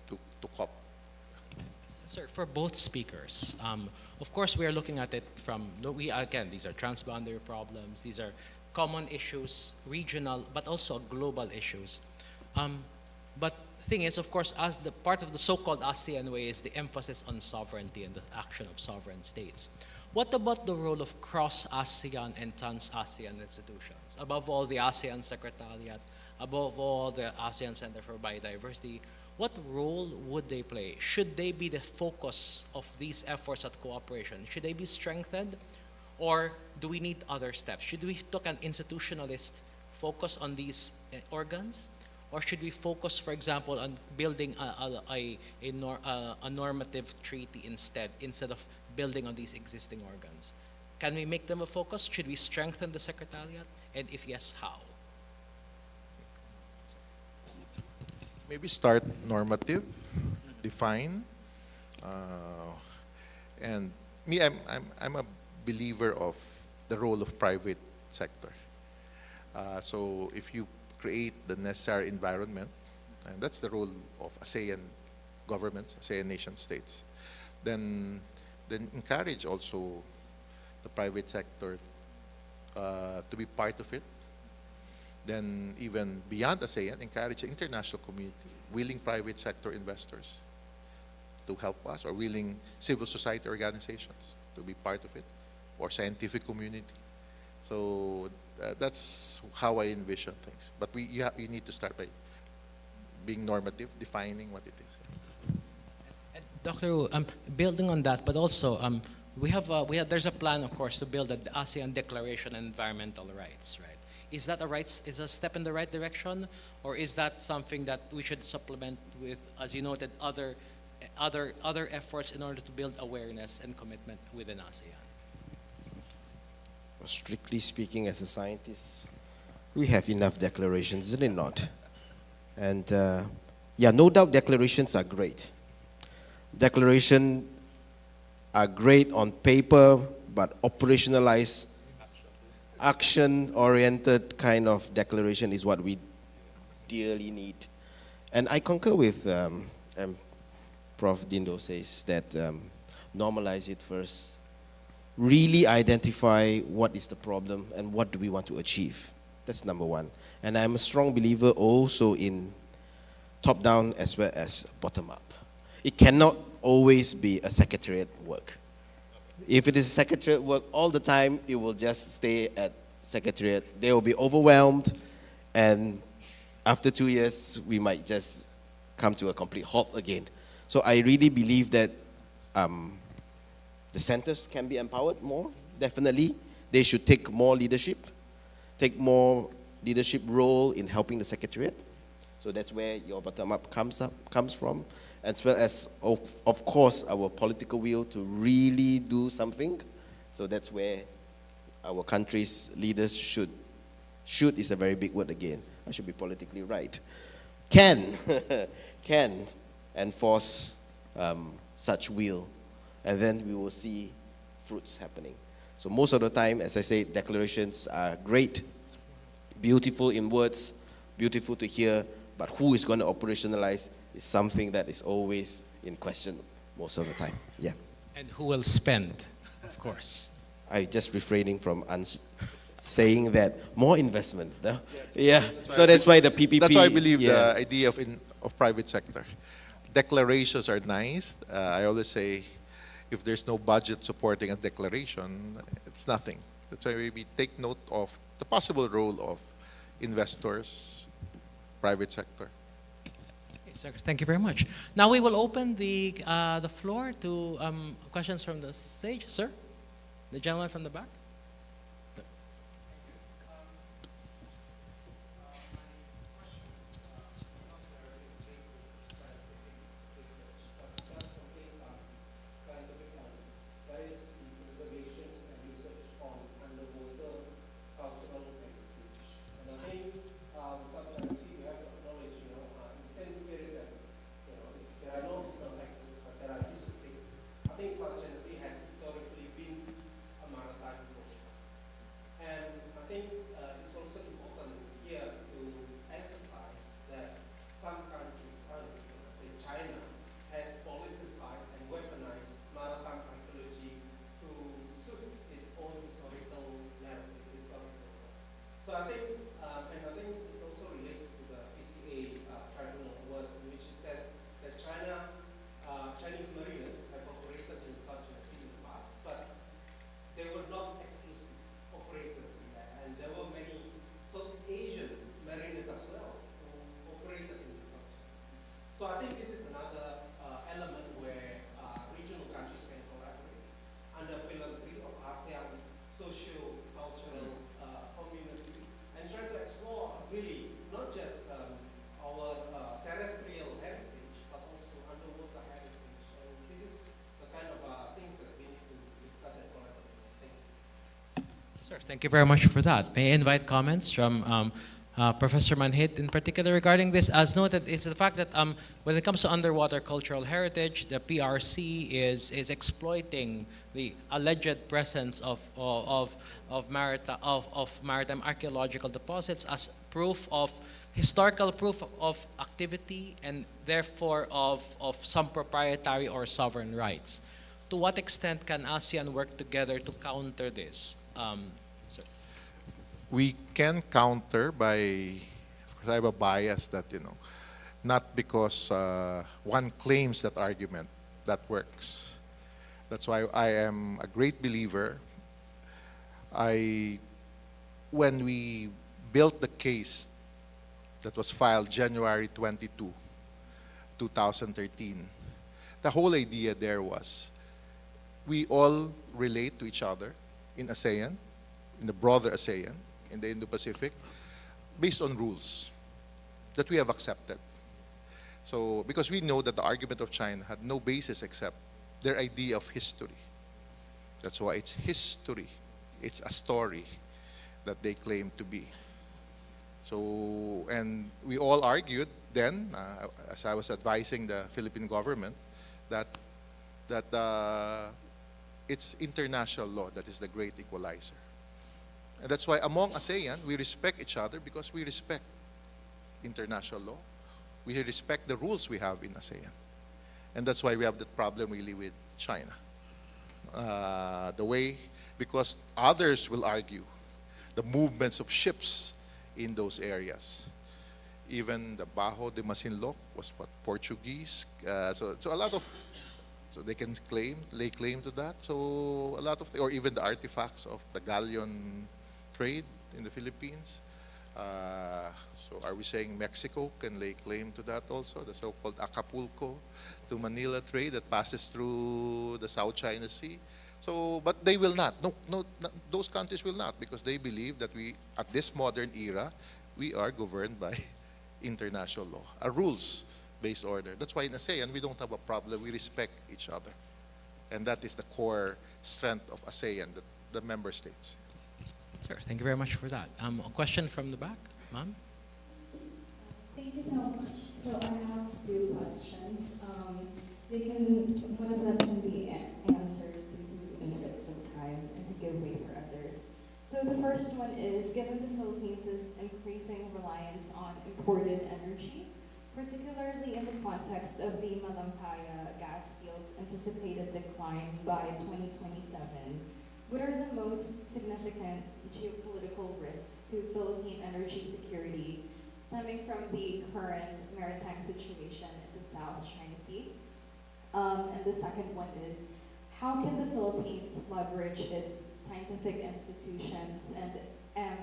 to COP. Sir, for both speakers, of course we are looking at it from, again, these are transboundary problems, these are common issues, regional, but also global issues. But the thing is, of course, as the part of the so-called ASEAN way is the emphasis on sovereignty and the action of sovereign states. What about the role of cross-ASEAN and trans-ASEAN institutions? Above all, the ASEAN Secretariat, above all, the ASEAN Center for Biodiversity. What role would they play? Should they be the focus of these efforts at cooperation? Should they be strengthened? Or do we need other steps? Should we take an institutionalist focus on these organs? Or should we focus, for example, on building a normative treaty instead of building on these existing organs? Can we make them a focus? Should we strengthen the Secretariat? And if yes, how? Maybe start normative, define, and me, I'm a believer of the role of private sector. So if you create the necessary environment, and that's the role of ASEAN governments, ASEAN nation states, then encourage also the private sector to be part of it, Then even beyond ASEAN, encourage the international community, willing private sector investors to help us, or willing civil society organizations to be part of it, or scientific community. So that's how I envision things. But you need to start by being normative, defining what it is. And Dr. Wu, building on that, but also there's a plan, of course, to build the ASEAN Declaration on Environmental Rights, right? Is that a step in the right direction, or is that something that we should supplement with, as you noted, other efforts in order to build awareness and commitment within ASEAN? Strictly speaking, as a scientist, we have enough declarations, isn't it not? And yeah, no doubt declarations are great. Declarations are great on paper, but operationalized, action-oriented kind of declaration is what we dearly need. And I concur with Prof. Dindo says that normalize it first. Really identify what is the problem and what do we want to achieve. That's number one. And I'm a strong believer also in top-down as well as bottom-up. It cannot always be a secretariat work. If it is secretariat work all the time, it will just stay at secretariat. They will be overwhelmed, and after 2 years, we might just come to a complete halt again. So I really believe that the centers can be empowered more, definitely. They should take more leadership role in helping the secretariat. So that's where your bottom-up comes from, as well as, of course, our political will to really do something. So that's where our country's leaders should is a very big word again. I should be politically right. Can enforce such will, and then we will see fruits happening. So most of the time, as I say, declarations are great, beautiful in words, beautiful to hear, but who is going to operationalize is something that is always in question most of the time. Yeah. And who will spend, of course. I just refraining from saying that more investments. No? Yeah. So that's why the PPP. That's why I believe the idea of private sector. Declarations are nice. I always say, if there's no budget supporting a declaration, it's nothing. That's why we take note of the possible role of investors, private sector. Okay, sir, thank you very much. Now we will open the floor to questions from the stage. Sir, the gentleman from the back. Thank you very much for that. May I invite comments from Professor Manhit in particular regarding this? As noted, it's the fact that when it comes to underwater cultural heritage, the PRC is exploiting the alleged presence of maritime archaeological deposits as historical proof of activity, and therefore of some proprietary or sovereign rights. To what extent can ASEAN work together to counter this? we can counter by, of course, I have a bias that, not because one claims that argument that works. That's why I am a great believer. When we built the case that was filed January 22, 2013, the whole idea there was we all relate to each other in ASEAN, in the broader ASEAN, in the Indo-Pacific, based on rules that we have accepted. So, because we know that the argument of China had no basis except their idea of history. That's why it's history. It's a story that they claim to be. So, and we all argued then, as I was advising the Philippine government, that it's international law that is the great equalizer. And that's why among ASEAN, we respect each other because we respect international law. We respect the rules we have in ASEAN. And that's why we have that problem really with China. Because others will argue the movements of ships in those areas. Even the Bajo de Masinloc was what, Portuguese. So a lot of, so they can lay claim to that. So a lot of, or even the artifacts of the galleon trade in the Philippines. So are we saying Mexico can lay claim to that also? The so-called Acapulco to Manila trade that passes through the South China Sea. So, but they will not. No, those countries will not because they believe that we, at this modern era, we are governed by international law, a rules-based order. That's why in ASEAN, we don't have a problem. We respect each other. And that is the core strength of ASEAN, the member states. Sure, thank you very much for that. A question from the back, ma'am? Thank you so much. So I have two questions. One of them can be answered due to interest of time and to give way for others. So the first one is, given the Philippines' increasing reliance on imported energy, particularly in the context of the Malampaya gas field's anticipated decline by 2027, what are the most significant geopolitical risks to Philippine energy security stemming from the current maritime situation in the South China Sea? And the second one is, how can the Philippines leverage its scientific institutions and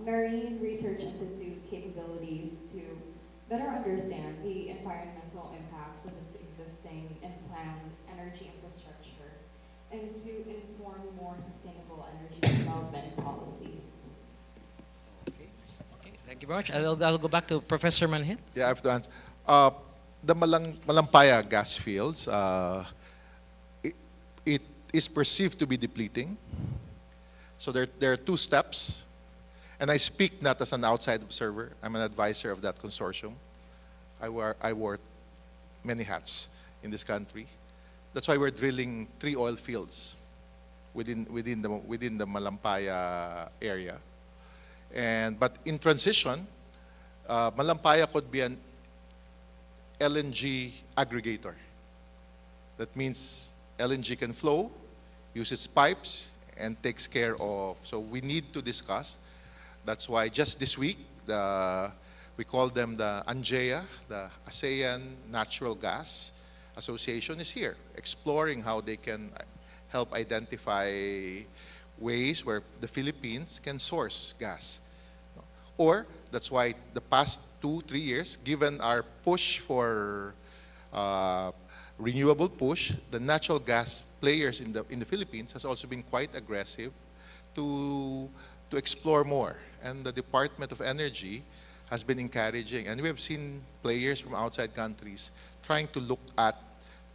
Marine Research Institute capabilities to better understand the environmental impacts of its existing and planned energy infrastructure and to inform more sustainable energy development policies? Okay, thank you very much. I'll go back to Professor Manhit. Yeah, I have to answer. The Malampaya gas fields, it is perceived to be depleting. So there are two steps. And I speak not as an outside observer. I'm an advisor of that consortium. I wore many hats in this country. That's why we're drilling 3 oil fields within the Malampaya area. But in transition, Malampaya could be an LNG aggregator. That means LNG can flow, use its pipes, and takes care of. So we need to discuss. That's why just this week, we call them the ANGEA, the ASEAN Natural Gas Association is here, exploring how they can help identify ways where the Philippines can source gas. Or, that's why the past 2-3 years, given our push for renewable push, the natural gas players in the Philippines has also been quite aggressive to explore more. And the Department of Energy has been encouraging. And we have seen players from outside countries trying to look at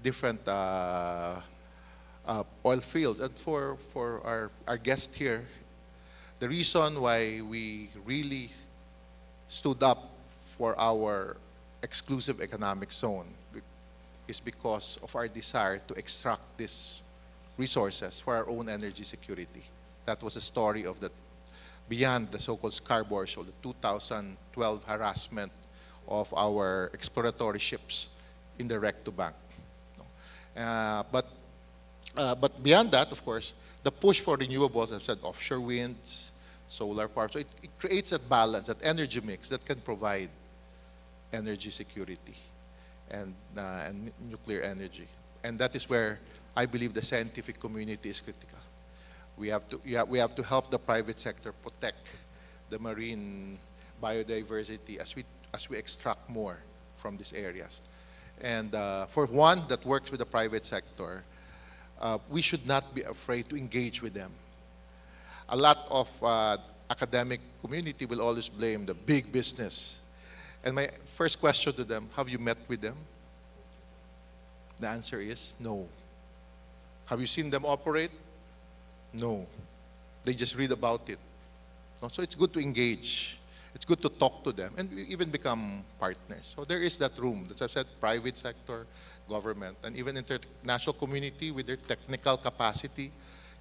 different oil fields. And for our guest here, the reason why we really stood up for our exclusive economic zone is because of our desire to extract these resources for our own energy security. That was a story of beyond the so-called Scarborough Shoal, the 2012 harassment of our exploratory ships in the wreck to bank. But beyond that, of course, the push for renewables, I've said offshore winds, solar power. So it creates that balance, that energy mix that can provide energy security and nuclear energy. And that is where I believe the scientific community is critical. We have to help the private sector protect the marine biodiversity as we extract more from these areas. And for one that works with the private sector, we should not be afraid to engage with them. A lot of academic community will always blame the big business. And my first question to them, have you met with them? The answer is no. Have you seen them operate? No. They just read about it. No? So it's good to engage. It's good to talk to them and even become partners. So there is that room. As I've said, private sector, government, and even international community with their technical capacity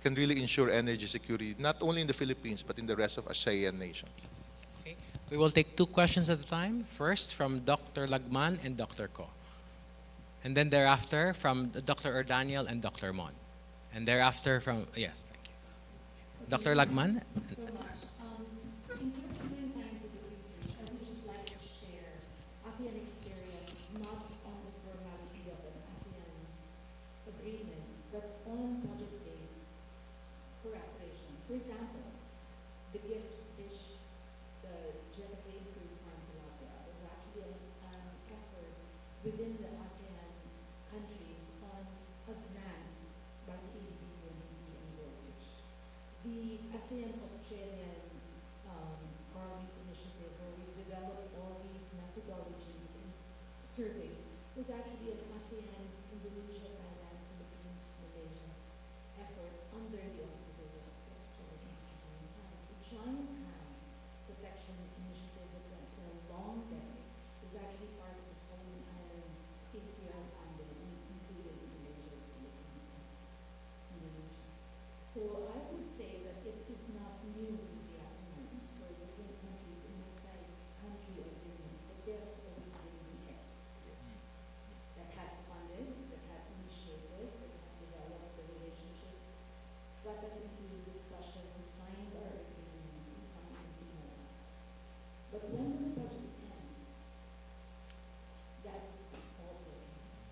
can really ensure energy security, not only in the Philippines, but in the rest of ASEAN nations. Okay. We will take 2 questions at a time. First from Dr. Lagman and Dr. Ko. And then thereafter from Dr. Ordaniel and Dr. Mon. And thereafter from, yes, thank you. Dr. Lagman? Thank you so much. In terms of doing scientific research, I would just like to share ASEAN experience, not on the formality of an ASEAN agreement, but on project-based cooperation. For example, the gift dish, the GFA improved farm tilapia, was actually an effort within the ASEAN countries on a grant by the ADB and Goldfish. The ASEAN-Australian Garlic Initiative, where we developed all these methodologies and surveys, was actually an ASEAN, Indonesia, Thailand, Philippines, Malaysia effort under the auspices of the Australian Institute of Science. The giant ham protection initiative that went for a long decade is actually part of the Solomon Islands ASEAN funding, including Malaysia, Philippines, and Indonesia. So I would say that it is not new to the ASEAN for different countries in multi-country agreements, but there's always been the X that has funded, that has initiated, that has developed the relationship, got us into discussions, signed our agreements, and come into us. But when those projects end, that also ends.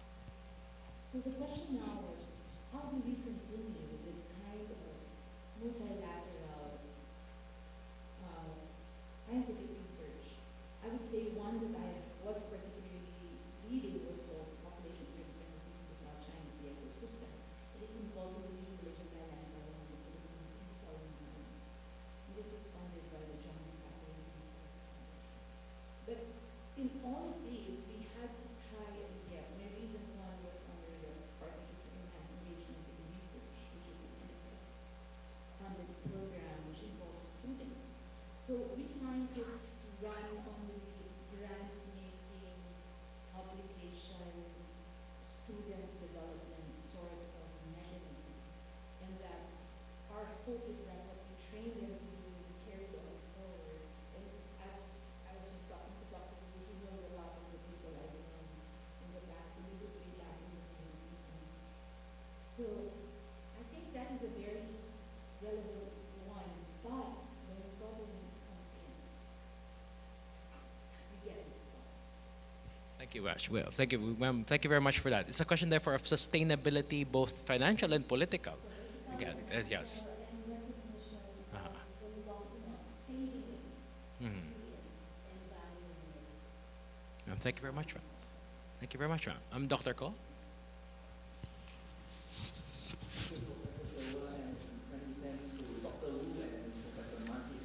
So the question now is, how do we continue with this kind of multilateral scientific research? I would say one that I was particularly leading was the population interdependencies of the South China Sea ecosystem. It involved Indonesia, Malaysia, Thailand, Taiwan, the Philippines, and Solomon Islands. And this was funded by the John MacArthur Foundation. But in all of these, we had to try and get, my reason one was under the Partnership for Enhanced Engagement in Research, which is an NSF funded program which involves students. So we scientists run on the grant making, publication, student development sort of mechanism. And that our hope is that what we train them to do will be carried on forward. And as I was just talking to Dr. Lee, he knows a lot of the people I've known in the past, and this was way back in the 1990s. So I think that is a very relevant one, but when the government comes in, we get it. Thank you, Ash. Well, thank you, ma'am. Thank you very much for that. It's a question, therefore, of sustainability, both financial and political. Again, yes. And recognition Uh-huh. of the long, saving it Mhm. and valuing it. Thank you very much, ma'am. Thank you very much, ma'am. I'm Dr. Ko. Many thanks to Dr. Wu and Professor Marty.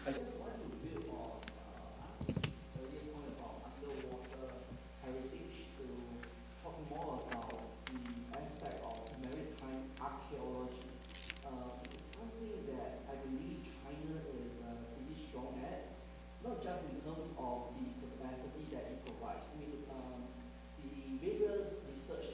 I just want to build on earlier point about underwater heritage to talk more about the aspect of maritime archaeology. It's something that I believe China is pretty strong at, not just in terms of the capacity that it provides. I mean, the various research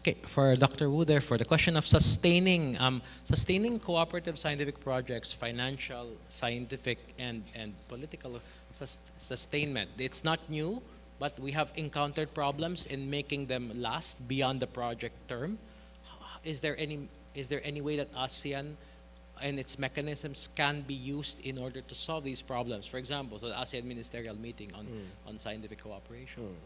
Okay, for Dr. Wu there, for the question of sustaining cooperative scientific projects, financial, scientific, and political sustainment. It's not new, but we have encountered problems in making them last beyond the project term. Is there any way that ASEAN and its mechanisms can be used in order to solve these problems? For example, the ASEAN Ministerial Meeting on scientific cooperation.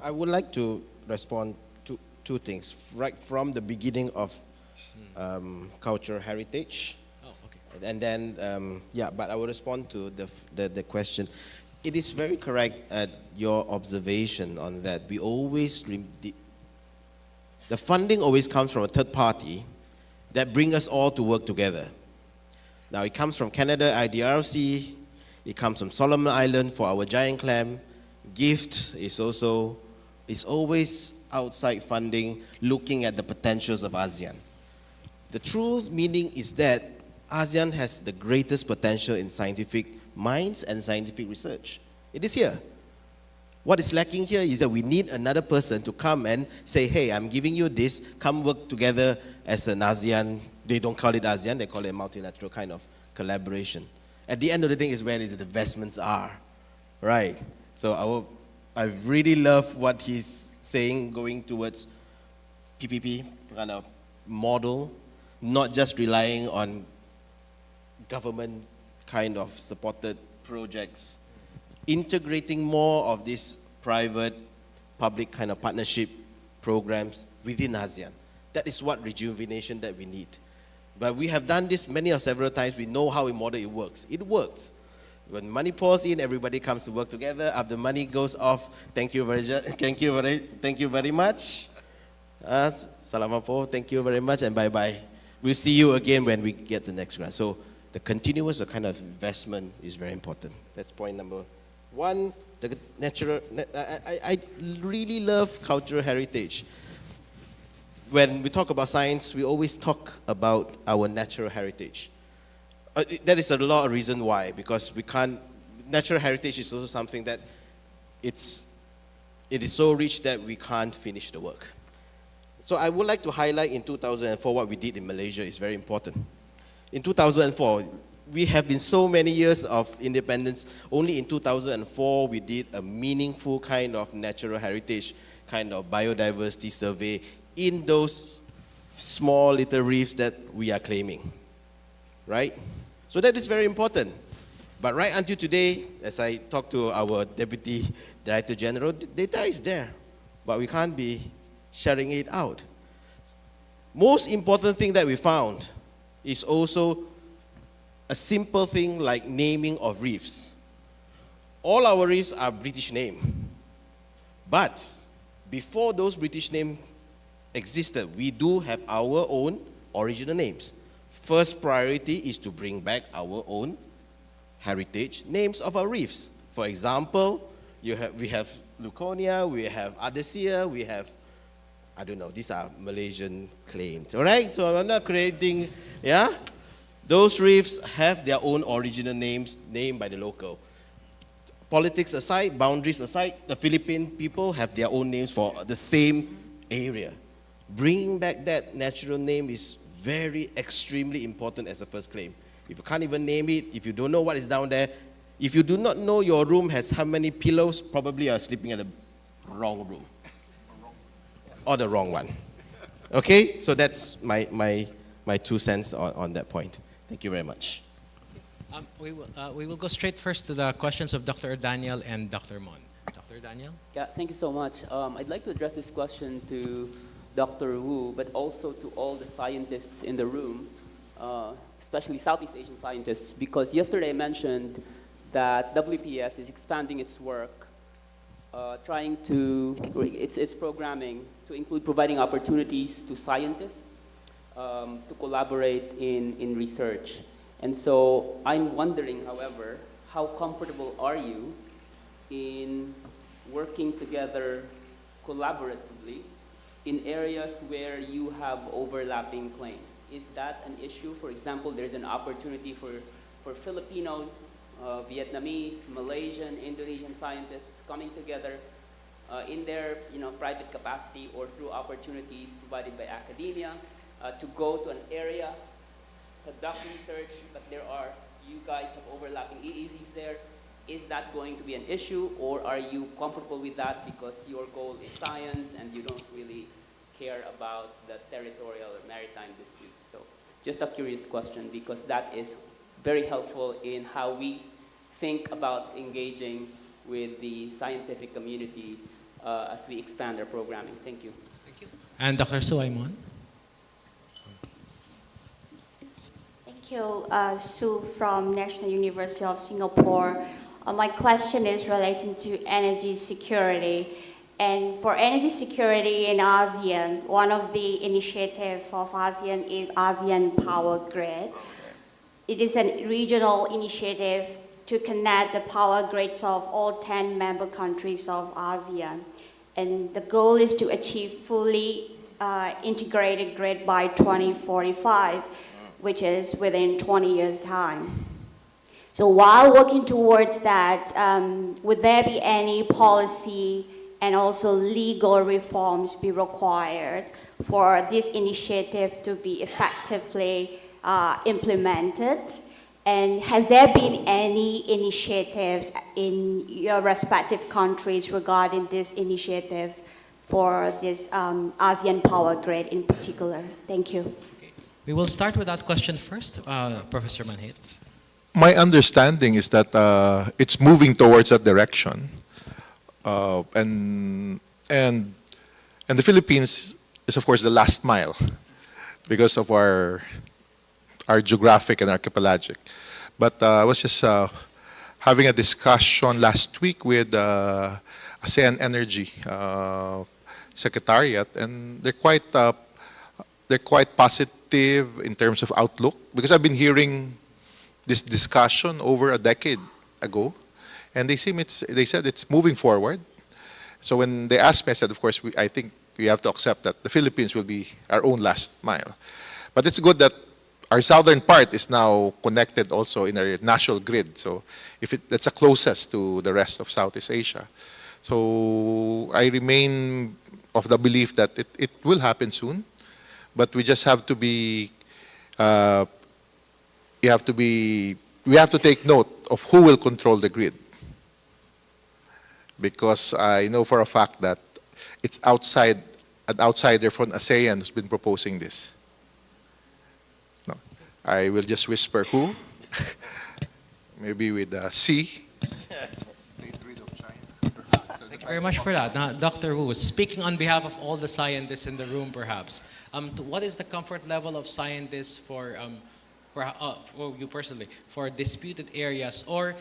I would like to respond to two things. Right from the beginning of cultural heritage, Oh, okay. and then, but I will respond to the question. It is very correct at your observation on that. We always, the funding always comes from a third party that brings us all to work together. Now it comes from Canada, IDRC, it comes from Solomon Island for our giant clam. GIFT is always outside funding looking at the potentials of ASEAN. The true meaning is that ASEAN has the greatest potential in scientific minds and scientific research. It is here. What is lacking here is that we need another person to come and say, hey, I'm giving you this, come work together as an ASEAN. They don't call it ASEAN, they call it a multilateral kind of collaboration. At the end of the day is where the investments are, right? So I really love what he's saying, going towards PPP kind of model, not just relying on government kind of supported projects, integrating more of these private public kind of partnership programs within ASEAN. That is what rejuvenation that we need. But we have done this many or several times. We know how a model it works. It works. When money pours in, everybody comes to work together. After money goes off, thank you very much. Salamat po, thank you very much, and bye-bye. We'll see you again when we get the next grant. So the continuous kind of investment is very important. That's point number one. The natural, I really love cultural heritage. When we talk about science, we always talk about our natural heritage. There is a lot of reason why, because we can't, natural heritage is also something that it is so rich that we can't finish the work. So I would like to highlight in 2004 what we did in Malaysia is very important. In 2004, we have been so many years of independence. Only in 2004, we did a meaningful kind of natural heritage, kind of biodiversity survey in those small little reefs that we are claiming, right? So that is very important. But right until today, as I talked to our Deputy Director General, data is there, but we can't be sharing it out. Most important thing that we found is also a simple thing like naming of reefs. All our reefs are British name. But before those British names existed, we do have our own original names. First priority is to bring back our own heritage names of our reefs. For example, we have Luconia, we have Adesia, we have, I don't know, these are Malaysian claims, all right? So I'm not creating, yeah? Those reefs have their own original names, named by the local. Politics aside, boundaries aside, the Philippine people have their own names for the same area. Bringing back that natural name is very, extremely important as a first claim. If you can't even name it, if you don't know what is down there, if you do not know your room has how many pillows, probably you are sleeping in the wrong room. Or the wrong one. Okay? So that's my 2 cents on that point. Thank you very much. We will go straight first to the questions of Dr. Daniel and Dr. Mon. Dr. Daniel? Yeah, thank you so much. I'd like to address this question to Dr. Wu, but also to all the scientists in the room, especially Southeast Asian scientists, because yesterday I mentioned that WPS is expanding its work, its programming to include providing opportunities to scientists to collaborate in research. And so I'm wondering, however, how comfortable are you in working together collaboratively in areas where you have overlapping claims? Is that an issue? For example, there's an opportunity for Filipino, Vietnamese, Malaysian, Indonesian scientists coming together in their private capacity or through opportunities provided by academia to go to an area, conduct research, but you guys have overlapping EEZs there. Is that going to be an issue, or are you comfortable with that because your goal is science and you don't really care about the territorial or maritime disputes? So just a curious question, because that is very helpful in how we think about engaging with the scientific community as we expand our programming. Thank you. Thank you. And Dr. Suaimon? Thank you, Sue from National University of Singapore. My question is relating to energy security. And for energy security in ASEAN, one of the initiatives of ASEAN is ASEAN Power Grid. It is a regional initiative to connect the power grids of all 10 member countries of ASEAN. And the goal is to achieve fully integrated grid by 2045, which is within 20 years' time. So while working towards that, would there be any policy and also legal reforms be required for this initiative to be effectively implemented? And has there been any initiatives in your respective countries regarding this initiative for this ASEAN Power Grid in particular? Thank you. Okay. We will start with that question first, Professor Manhit. My understanding is that it's moving towards that direction, and the Philippines is of course the last mile because of our geographic and archipelagic. But I was just having a discussion last week with ASEAN Energy Secretariat, and they're quite positive in terms of outlook, because I've been hearing this discussion over a decade ago, and they said it's moving forward. So when they asked me, I said, of course, I think we have to accept that the Philippines will be our own last mile. But it's good that our southern part is now connected also in a national grid. So that's the closest to the rest of Southeast Asia. So I remain of the belief that it will happen soon, but we just have to be we have to take note of who will control the grid. Because I know for a fact that it's an outsider from ASEAN who's been proposing this. No, I will just whisper who. Maybe with C. Thank you very much for that. Now, Dr. Wu, speaking on behalf of all the scientists in the room, perhaps, what is the comfort level of scientists for you personally, for disputed areas, or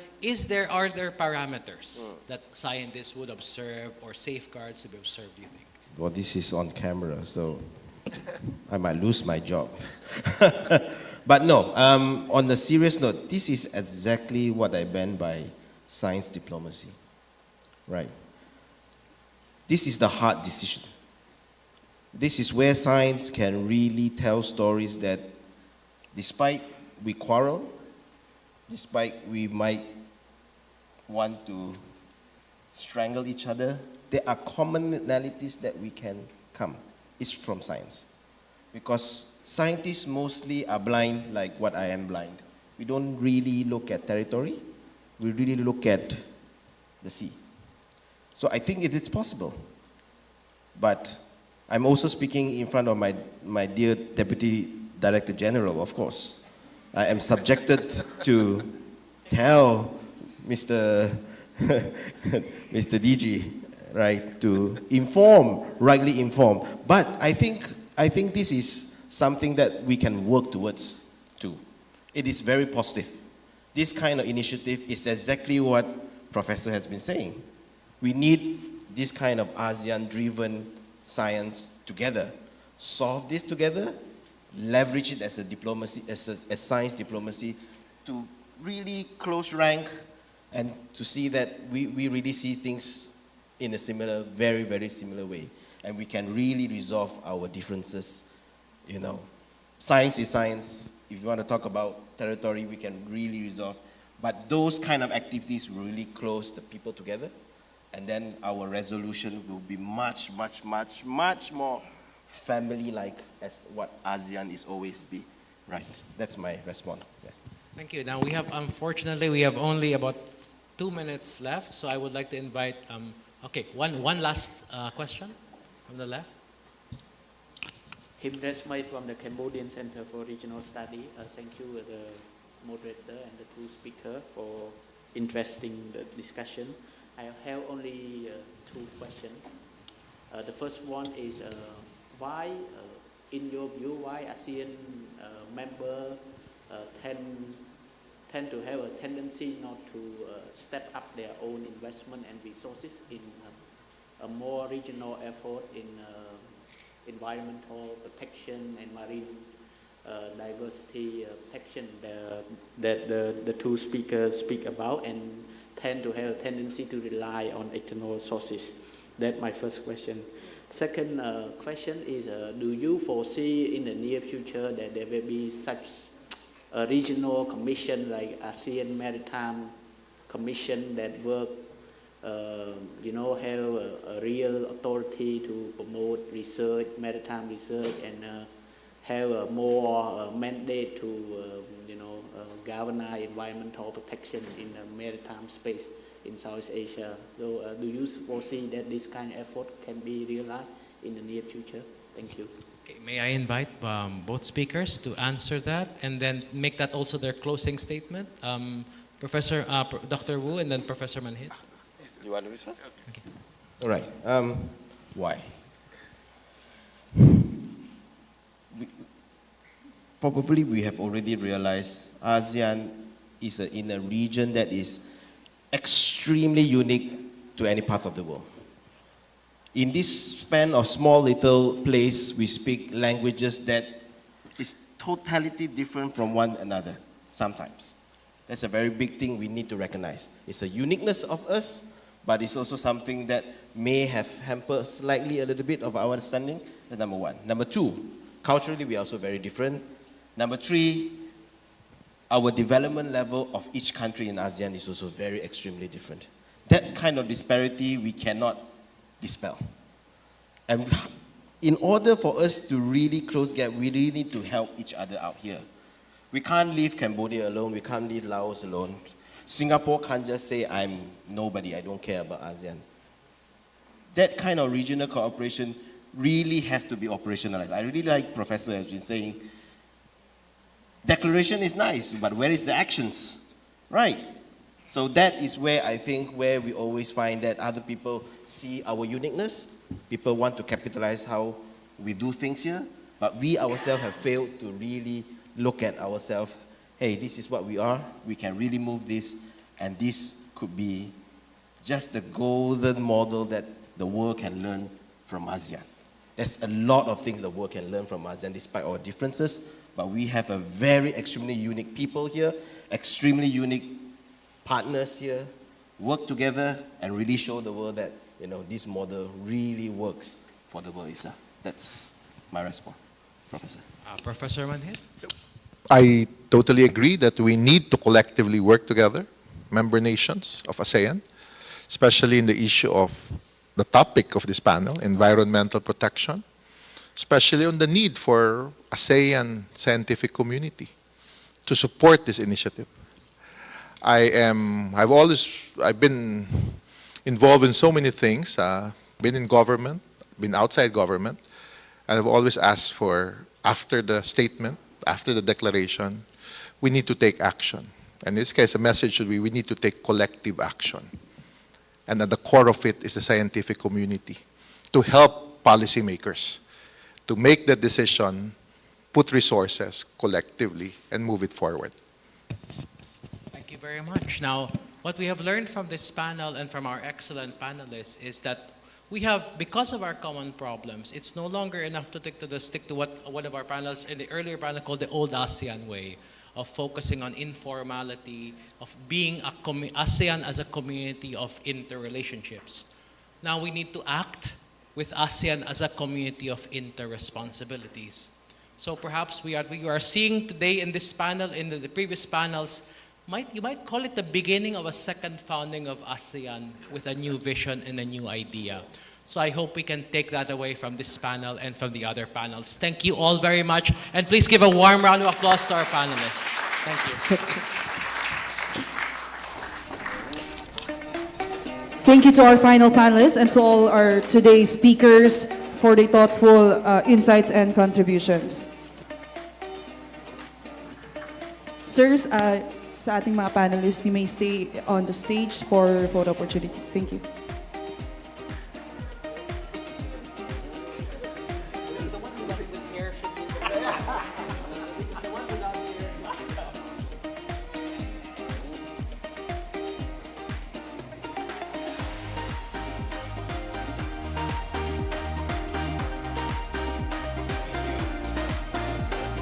are there parameters that scientists would observe or safeguards to be observed, do you think? Well, this is on camera, so I might lose my job. But no, on a serious note, this is exactly what I meant by science diplomacy, right? This is the hard decision. This is where science can really tell stories that despite we quarrel, despite we might want to strangle each other, there are commonalities that we can come. It's from science. Because scientists mostly are blind like what I am blind. We don't really look at territory. We really look at the sea. So I think it is possible. But I'm also speaking in front of my dear Deputy Director General, of course. I am subjected to tell Mr. DG, right, to rightly inform. But I think this is something that we can work towards too. It is very positive. This kind of initiative is exactly what Professor has been saying. We need this kind of ASEAN-driven science together. Solve this together, leverage it as a diplomacy, as science diplomacy, to really close rank and to see that we really see things in a similar, very, very similar way. And we can really resolve our differences, you know. Science is science. If you want to talk about territory, we can really resolve. But those kind of activities will really close the people together. And then our resolution will be much, much, much, much more family-like as what ASEAN is always be. Right, that's my response. Yeah. Thank you. Now we have, unfortunately, we have only about 2 minutes left, so I would like to invite, okay, one last question from the left. Him Resmay from the Cambodian Center for Regional Study. Thank you, the moderator and the two speakers for interesting the discussion. I have only two questions. The first one is why, in your view, why ASEAN member tend to have a tendency not to step up their own investment and resources in a more regional effort in environmental protection and marine diversity protection that the two speakers speak about, and tend to have a tendency to rely on external sources? That's my first question. Second question is, do you foresee in the near future that there will be such a regional commission like ASEAN Maritime Commission that work, have a real authority to promote research, maritime research, and have a more mandate to, galvanize environmental protection in the maritime space in Southeast Asia? So do you foresee that this kind of effort can be realized in the near future? Thank you. Okay, may I invite both speakers to answer that and then make that also their closing statement? Dr. Wu and then Professor Manhit. You want to do first? Okay. All right. Why? Probably we have already realized ASEAN is in a region that is extremely unique to any parts of the world. In this span of small little place, we speak languages that is totally different from one another sometimes. That's a very big thing we need to recognize. It's a uniqueness of us, but it's also something that may have hampered slightly a little bit of our understanding. That's number one. Number two, culturally we are also very different. Number three, our development level of each country in ASEAN is also very extremely different. That kind of disparity we cannot dispel. And in order for us to really close gap, we really need to help each other out here. We can't leave Cambodia alone, we can't leave Laos alone. Singapore can't just say, I'm nobody, I don't care about ASEAN. That kind of regional cooperation really has to be operationalized. I really like Professor has been saying, declaration is nice, but where is the actions? Right. So that is where I think where we always find that other people see our uniqueness. People want to capitalize how we do things here, but we ourselves have failed to really look at ourselves. Hey, this is what we are. We can really move this, and this could be just the golden model that the world can learn from ASEAN. There's a lot of things the world can learn from ASEAN despite our differences, but we have a very extremely unique people here, extremely unique partners here, work together and really show the world that this model really works for the world itself. That's my response, Professor. Professor Manhit? I totally agree that we need to collectively work together, member nations of ASEAN, especially in the issue of the topic of this panel, environmental protection, especially on the need for ASEAN scientific community to support this initiative. I've been involved in so many things, been in government, been outside government, and I've always asked for, after the statement, after the declaration, we need to take action. And in this case, the message should be, we need to take collective action. And at the core of it is the scientific community to help policymakers to make the decision, put resources collectively, and move it forward. Thank you very much. Now, what we have learned from this panel and from our excellent panelists is that we have, because of our common problems, it's no longer enough to stick to what one of our panels in the earlier panel called the old ASEAN way of focusing on informality, of being ASEAN as a community of interrelationships. Now we need to act with ASEAN as a community of interresponsibilities. So perhaps we are seeing today in this panel, in the previous panels, you might call it the beginning of a second founding of ASEAN with a new vision and a new idea. So I hope we can take that away from this panel and from the other panels. Thank you all very much, and please give a warm round of applause to our panelists. Thank you. Thank you to our final panelists and to all our today's speakers for the thoughtful insights and contributions. Sirs, sa ating mga panelists, you may stay on the stage for photo opportunity. Thank you.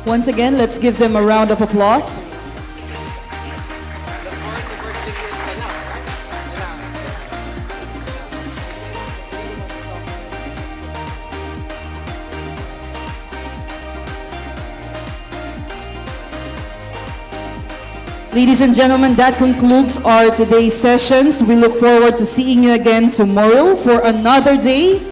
Once again, let's give them a round of applause. Ladies and gentlemen, that concludes our today's sessions. We look forward to seeing you again tomorrow for another day